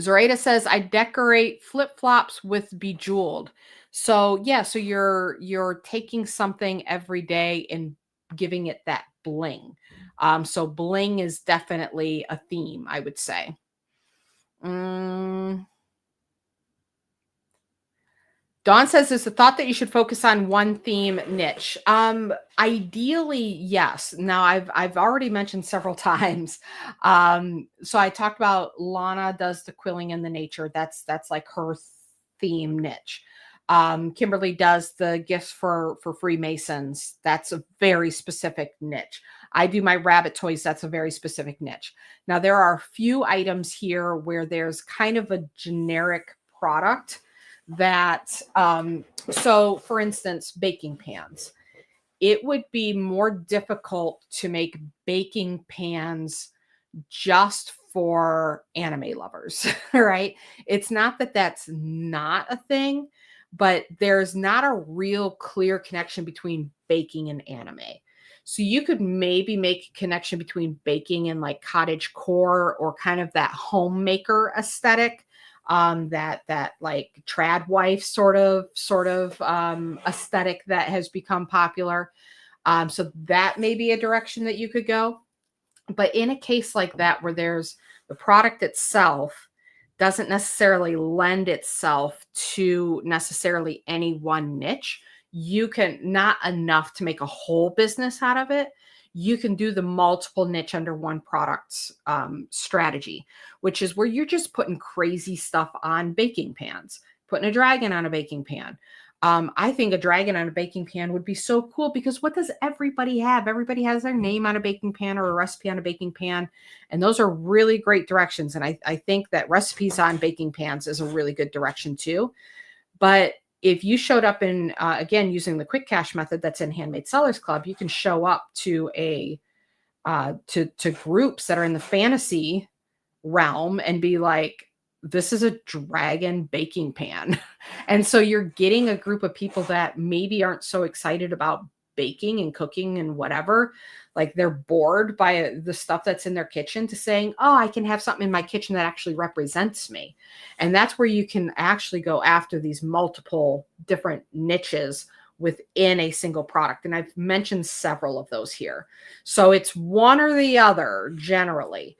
Zoraida says, I decorate flip-flops with bejeweled. So yeah, so you're taking something every day and giving it that bling. So bling is definitely a theme, I would say. Dawn says, "Is the thought that you should focus on one theme niche?" Ideally, yes. Now, I've already mentioned several times. So I talked about Lana does the quilling and the nature. That's like her theme niche. Kimberly does the gifts for Freemasons. That's a very specific niche. I do my rabbit toys. That's a very specific niche. Now, there are a few items here where there's kind of a generic product that so for instance, baking pans. It would be more difficult to make baking pans just for anime lovers, right? It's not that that's not a thing, but there's not a real clear connection between baking and anime. So you could maybe make a connection between baking and like cottage core or kind of that homemaker aesthetic, that like trad wife sort of aesthetic that has become popular. So that may be a direction that you could go. But in a case like that, where there's the product itself doesn't necessarily lend itself to necessarily any one niche, you can not enough to make a whole business out of it. You can do the multiple niche under one product strategy, which is where you're just putting crazy stuff on baking pans, putting a dragon on a baking pan. I think a dragon on a baking pan would be so cool because what does everybody have? Everybody has their name on a baking pan or a recipe on a baking pan. And those are really great directions. And I think that recipes on baking pans is a really good direction too. But if you showed up in, again, using the quick cash method that's in Handmade Sellers Club, you can show up to to groups that are in the fantasy realm and be like, this is a dragon baking pan. And so you're getting a group of people that maybe aren't so excited about baking and cooking and whatever. Like they're bored by the stuff that's in their kitchen to saying, oh, I can have something in my kitchen that actually represents me. And that's where you can actually go after these multiple different niches within a single product. And I've mentioned several of those here. So it's one or the other generally.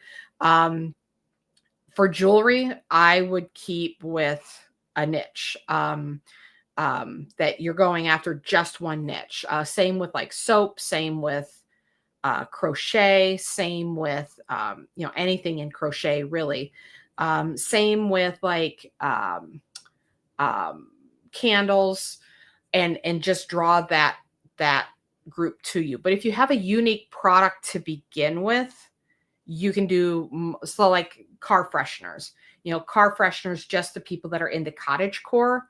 For jewelry, I would keep with a niche that you're going after just one niche. Same with like soap, same with crochet, same with anything in crochet really. Same with like candles, and just draw that group to you. But if you have a unique product to begin with, you can do so like car fresheners. Car fresheners just the people that are into cottage core.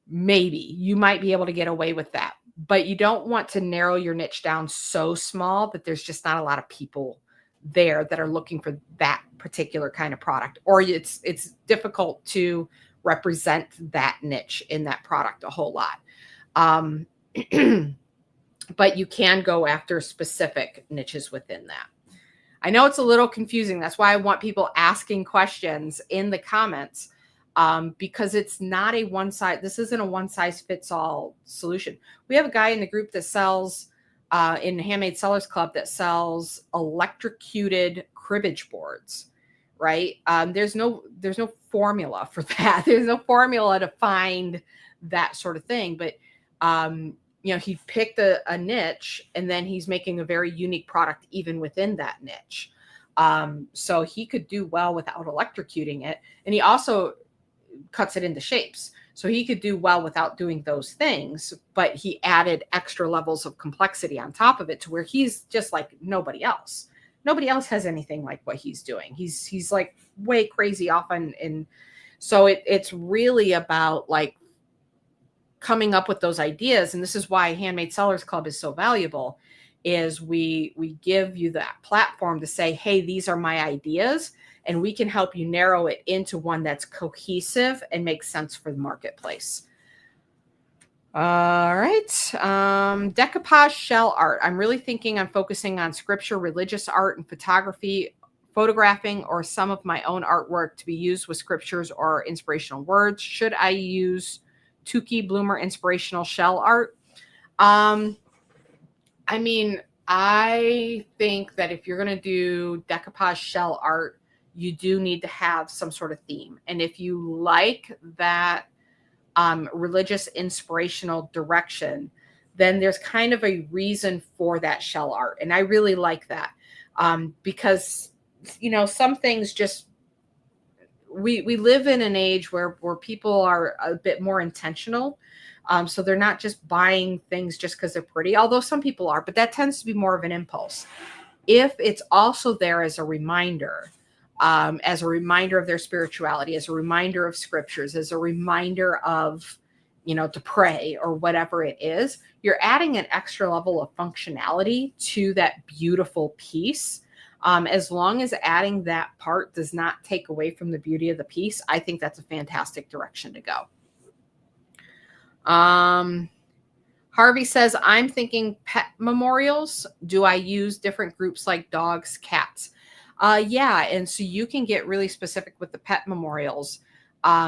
Maybe you might be able to get away with that, but you don't want to narrow your niche down so small that there's just not a lot of people there that are looking for that particular kind of product, or it's difficult to represent that niche in that product a whole lot. But you can go after specific niches within that. I know it's a little confusing. That's why I want people asking questions in the comments, because it's not a this isn't a one size fits all solution. We have a guy in the group that sells in Handmade Sellers Club that sells electrocuted cribbage boards, right? There's no formula for that. There's no formula to find that sort of thing, but he picked a niche, and then he's making a very unique product even within that niche. So he could do well without electrocuting it. And he also cuts it into shapes. So he could do well without doing those things, but he added extra levels of complexity on top of it to where he's just like nobody else. Nobody else has anything like what he's doing. He's like way crazy off and so it's really about like coming up with those ideas. And this is why Handmade Sellers Club is so valuable, is we give you that platform to say, hey, these are my ideas, and we can help you narrow it into one that's cohesive and makes sense for the marketplace. All right. Decoupage shell art. I'm really thinking on focusing on scripture, religious art, and photography, photographing, or some of my own artwork to be used with scriptures or inspirational words. Should I use Tukey Bloomer inspirational shell art? I mean, I think that if you're going to do decoupage shell art, you do need to have some sort of theme. And if you like that religious inspirational direction, then there's kind of a reason for that shell art. And I really like that because, you know, some things just, we live in an age where people are a bit more intentional. So they're not just buying things just because they're pretty, although some people are, but that tends to be more of an impulse. If it's also there as a reminder of their spirituality, as a reminder of scriptures, as a reminder of, you know, to pray or whatever it is, you're adding an extra level of functionality to that beautiful piece. As long as adding that part does not take away from the beauty of the piece, I think that's a fantastic direction to go. Harvey says, I'm thinking pet memorials. Do I use different groups like dogs, cats? Yeah. And so you can get really specific with the pet memorials.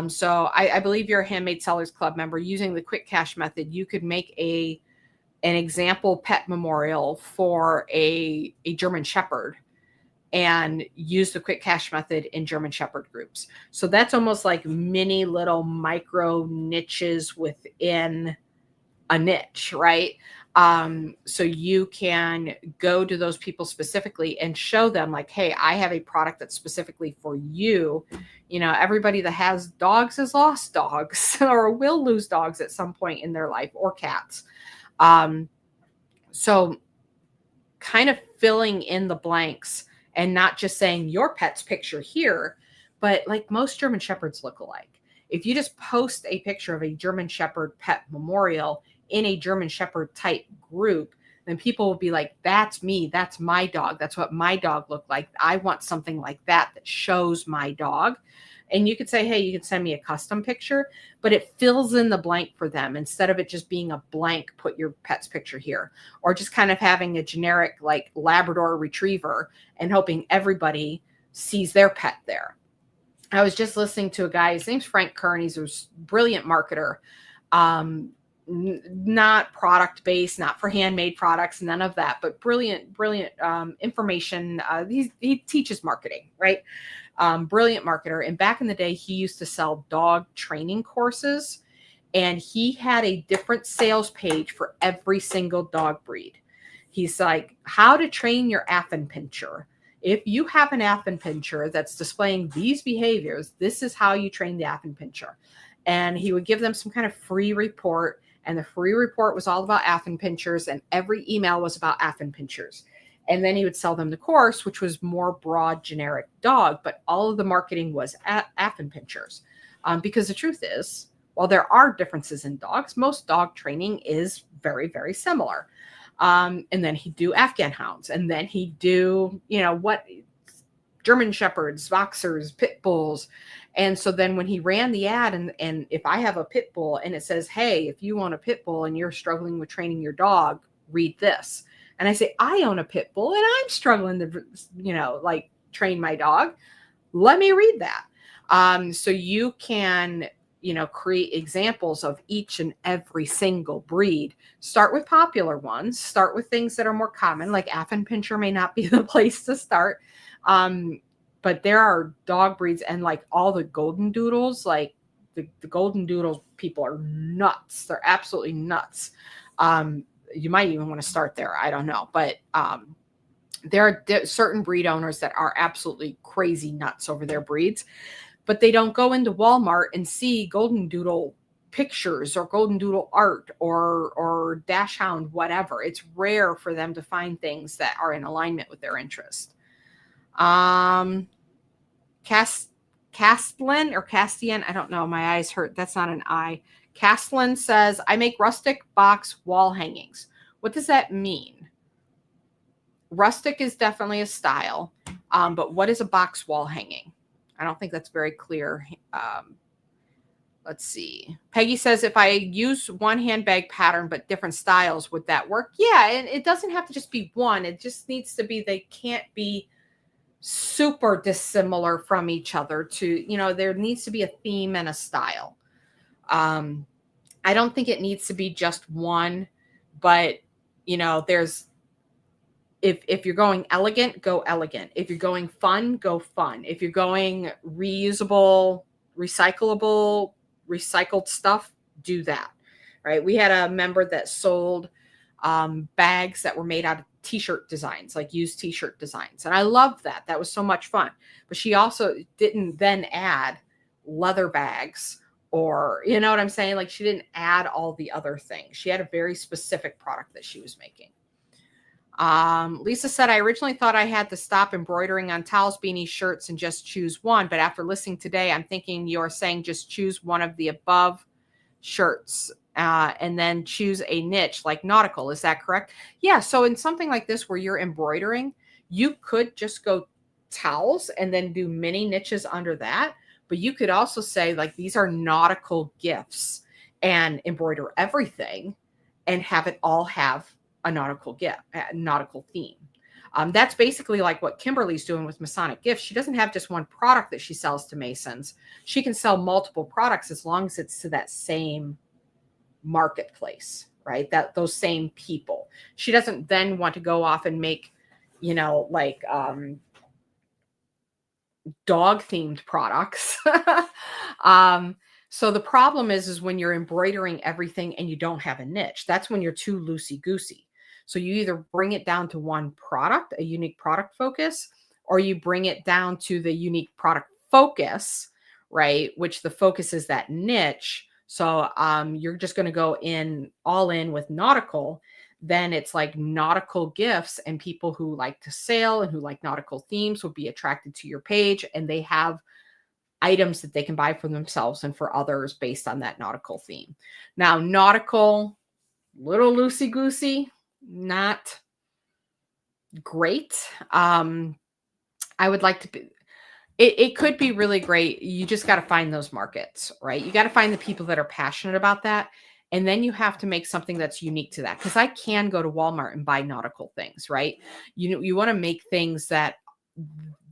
So I believe you're a Handmade Sellers Club member. Using the quick cash method, you could make an example pet memorial for a German Shepherd and use the quick cash method in German Shepherd groups. So that's almost like mini little micro niches within a niche, right? So you can go to those people specifically and show them like, hey, I have a product that's specifically for you. You know, everybody that has dogs has lost dogs or will lose dogs at some point in their life, or cats. So kind of filling in the blanks and not just saying your pet's picture here, but like most German Shepherds look alike. If you just post a picture of a German Shepherd pet memorial in a German Shepherd type group, then people will be like, that's me. That's my dog. That's what my dog looked like. I want something like that shows my dog. And you could say, hey, you could send me a custom picture, but it fills in the blank for them instead of it just being a blank, put your pet's picture here, or just kind of having a generic like Labrador retriever and hoping everybody sees their pet there. I was just listening to a guy, his name's Frank Kern. He's a brilliant marketer, not product based, not for handmade products, none of that, but brilliant information. He teaches marketing, right? Brilliant marketer. And back in the day, he used to sell dog training courses, and he had a different sales page for every single dog breed. He's like, how to train your Affenpinscher. If you have an Affenpinscher that's displaying these behaviors, this is how you train the Affenpinscher. And he would give them some kind of free report. And the free report was all about Affenpinschers, and every email was about Affenpinschers. And then he would sell them the course, which was more broad, generic dog, but all of the marketing was Affenpinschers. Because the truth is, while there are differences in dogs, most dog training is very, very similar. And then he'd do Afghan hounds, and then he'd do, what German Shepherds, Boxers, Pit Bulls. And so then when he ran the ad, and if I have a pit bull and it says, hey, if you own a pit bull and you're struggling with training your dog, read this. And I say, I own a pit bull and I'm struggling to, train my dog. Let me read that. So you can, create examples of each and every single breed. Start with popular ones. Start with things that are more common, like Affenpinscher may not be the place to start. But there are dog breeds, and like all the golden doodles, like the golden doodle people are nuts. They're absolutely nuts. You might even want to start there. I don't know. But there are certain breed owners that are absolutely crazy nuts over their breeds, but they don't go into Walmart and see golden doodle pictures or golden doodle art or dash hound, whatever. It's rare for them to find things that are in alignment with their interest. Castlin or Castian, I don't know, my eyes hurt, that's not an I. Castlin says, I make rustic box wall hangings. What does that mean? Rustic is definitely a style, but what is a box wall hanging? I don't think that's very clear. Let's see. Peggy says, if I use one handbag pattern but different styles, would that work? Yeah, and it doesn't have to just be one. It just needs to be, they can't be super dissimilar from each other to, there needs to be a theme and a style. I don't think it needs to be just one, but, there's, if you're going elegant, go elegant. If you're going fun, go fun. If you're going reusable, recyclable, recycled stuff, do that, right? We had a member that sold bags that were made out of t-shirt designs, like used t-shirt designs. And I loved that. That was so much fun. But she also didn't then add leather bags or, you know what I'm saying? Like she didn't add all the other things. She had a very specific product that she was making. Lisa said, I originally thought I had to stop embroidering on towels, beanies, shirts, and just choose one. But after listening today, I'm thinking you're saying just choose one of the above shirts and then choose a niche like nautical. Is that correct? Yeah. So in something like this where you're embroidering, you could just go towels and then do mini niches under that. But you could also say like these are nautical gifts and embroider everything and have it all have a nautical gift, a nautical theme. That's basically like what Kimberly's doing with Masonic Gifts. She doesn't have just one product that she sells to Masons. She can sell multiple products as long as it's to that same marketplace, right? That those same people. She doesn't then want to go off and make, like dog themed products. So the problem is when you're embroidering everything and you don't have a niche, that's when you're too loosey-goosey. So you either bring it down to one product, a unique product focus, or you bring it down to the unique product focus, right? Which the focus is that niche. So you're just going to go all in with nautical. Then it's like nautical gifts, and people who like to sail and who like nautical themes will be attracted to your page, and they have items that they can buy for themselves and for others based on that nautical theme. Now, nautical, little loosey-goosey, not great. I would like to be, it could be really great. You just got to find those markets, right? You got to find the people that are passionate about that. And then you have to make something that's unique to that. Because I can go to Walmart and buy nautical things, right? You want to make things that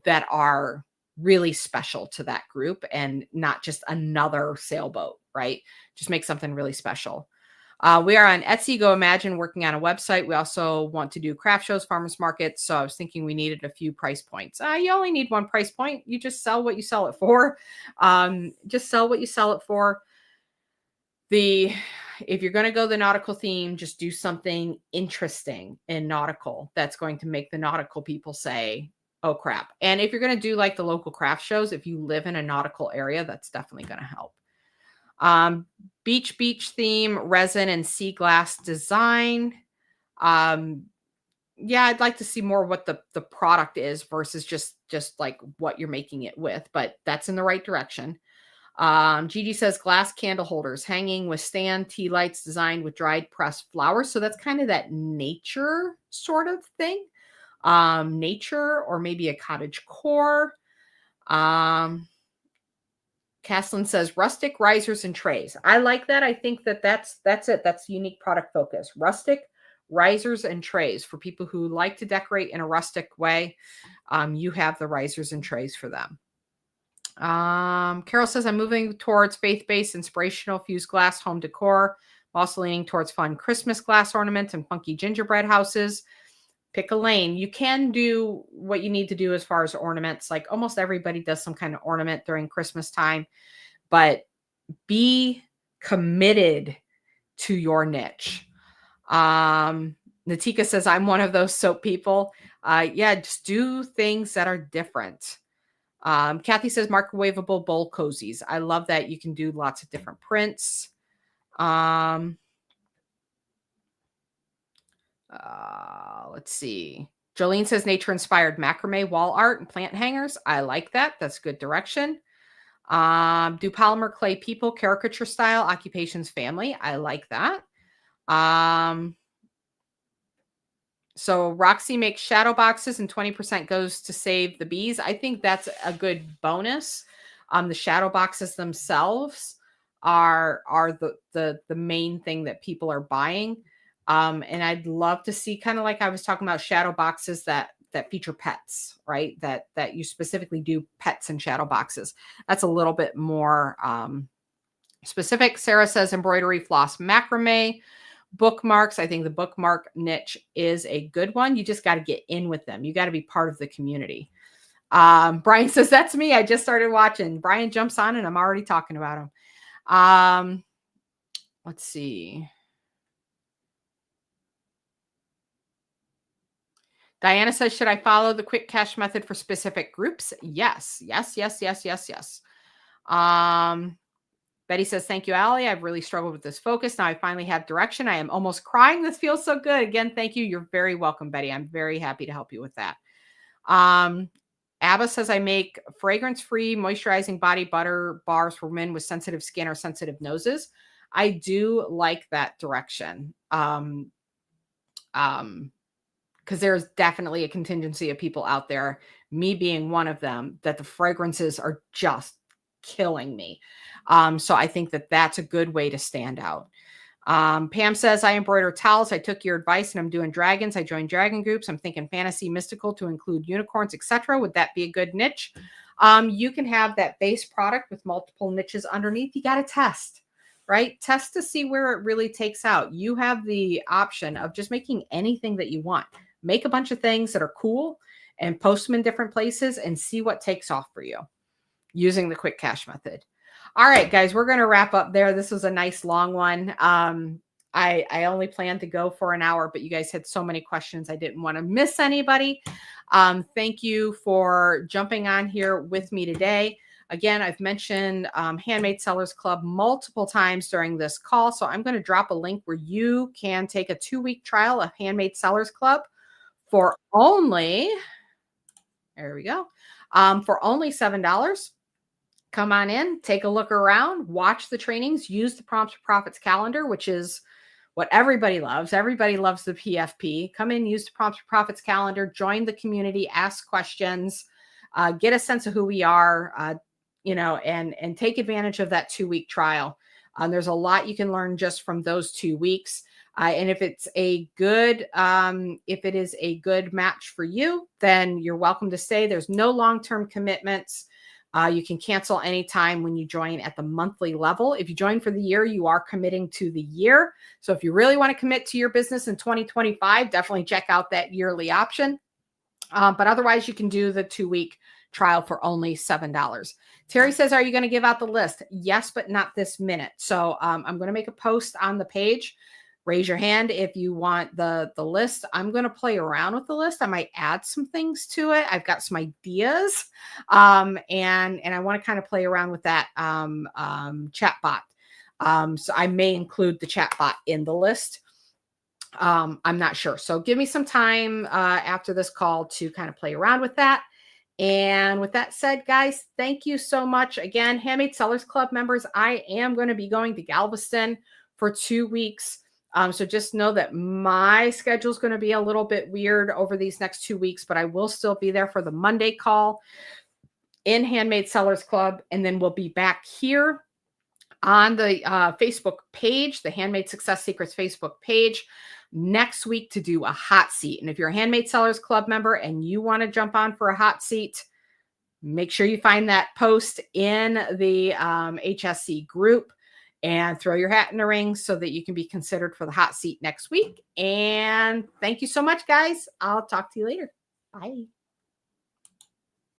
are really special to that group and not just another sailboat, right? Just make something really special. We are on Etsy, Go Imagine, working on a website. We also want to do craft shows, farmers markets. So I was thinking we needed a few price points. You only need one price point. You just sell what you sell it for. Just sell what you sell it for. If you're going to go the nautical theme, just do something interesting in nautical that's going to make the nautical people say, oh crap. And if you're going to do like the local craft shows, if you live in a nautical area, that's definitely going to help. Beach theme, resin and sea glass design. Yeah, I'd like to see more what the product is versus just like what you're making it with, but that's in the right direction. Gigi says glass candle holders hanging with stand tea lights designed with dried pressed flowers. So that's kind of that nature sort of thing. Nature or maybe a cottage core. Caslin says rustic risers and trays. I like that. I think that's it. That's unique product focus. Rustic risers and trays for people who like to decorate in a rustic way. You have the risers and trays for them. Carol says, I'm moving towards faith-based, inspirational, fused glass home decor. I'm also leaning towards fun Christmas glass ornaments and funky gingerbread houses. Pick a lane. You can do what you need to do as far as ornaments. Like almost everybody does some kind of ornament during Christmas time, but be committed to your niche. Natika says, I'm one of those soap people. Yeah, just do things that are different. Kathy says, microwavable bowl cozies. I love that you can do lots of different prints. Let's see. Jolene says nature inspired macrame wall art and plant hangers. I like that. That's good direction. Do polymer clay people caricature style occupations family. I like that. So Roxy makes shadow boxes and 20% goes to save the bees. I think that's a good bonus. The shadow boxes themselves are the main thing that people are buying. And I'd love to see, kind of like I was talking about, shadow boxes that feature pets, right? That you specifically do pets and shadow boxes. That's a little bit more specific. Sarah says embroidery floss macrame. Bookmarks. I think the bookmark niche is a good one. You just got to get in with them. You got to be part of the community. Brian says, that's me. I just started watching. Brian jumps on and I'm already talking about him. Let's see. Diana says, should I follow the quick cash method for specific groups? Yes. Betty says, thank you, Allie. I've really struggled with this focus. Now I finally have direction. I am almost crying. This feels so good. Again, thank you. You're very welcome, Betty. I'm very happy to help you with that. Abba says, I make fragrance-free moisturizing body butter bars for men with sensitive skin or sensitive noses. I do like that direction. Because there's definitely a contingency of people out there, me being one of them, that the fragrances are just killing me. So I think that that's a good way to stand out. Pam says, I embroider towels. I took your advice and I'm doing dragons. I joined dragon groups. I'm thinking fantasy, mystical to include unicorns, etc. Would that be a good niche? You can have that base product with multiple niches underneath. You got to test, right? Test to see where it really takes out. You have the option of just making anything that you want. Make a bunch of things that are cool and post them in different places and see what takes off for you using the quick cash method. All right, guys, we're going to wrap up there. This was a nice long one. I only planned to go for an hour, but you guys had so many questions. I didn't want to miss anybody. Thank you for jumping on here with me today. Again, I've mentioned Handmade Sellers Club multiple times during this call. So I'm going to drop a link where you can take a 2-week trial of Handmade Sellers Club for only, there we go, for only $7. Come on in, take a look around, watch the trainings, use the Prompts for Profits calendar, which is what everybody loves. Everybody loves the PFP. Come in, use the Prompts for Profits calendar, join the community, ask questions, get a sense of who we are, and take advantage of that 2-week trial. There's a lot you can learn just from those 2 weeks. And if it is a good match for you, then you're welcome to stay. There's no long-term commitments. You can cancel anytime when you join at the monthly level. If you join for the year, you are committing to the year. So if you really want to commit to your business in 2025, definitely check out that yearly option. But otherwise, you can do the 2-week trial for only $7. Terry says, are you going to give out the list? Yes, but not this minute. So I'm going to make a post on the page. Raise your hand if you want the list. I'm going to play around with the list. I might add some things to it. I've got some ideas. And I want to kind of play around with that chat bot. So I may include the chat bot in the list. I'm not sure. So give me some time after this call to kind of play around with that. And with that said, guys, thank you so much. Again, Handmade Sellers Club members, I am going to be going to Galveston for 2 weeks. So just know that my schedule is going to be a little bit weird over these next 2 weeks, but I will still be there for the Monday call in Handmade Sellers Club. And then we'll be back here on the Facebook page, the Handmade Success Secrets Facebook page next week to do a hot seat. And if you're a Handmade Sellers Club member and you want to jump on for a hot seat, make sure you find that post in the HSC group and throw your hat in the ring so that you can be considered for the hot seat next week. And thank you so much, guys. I'll talk to you later. Bye.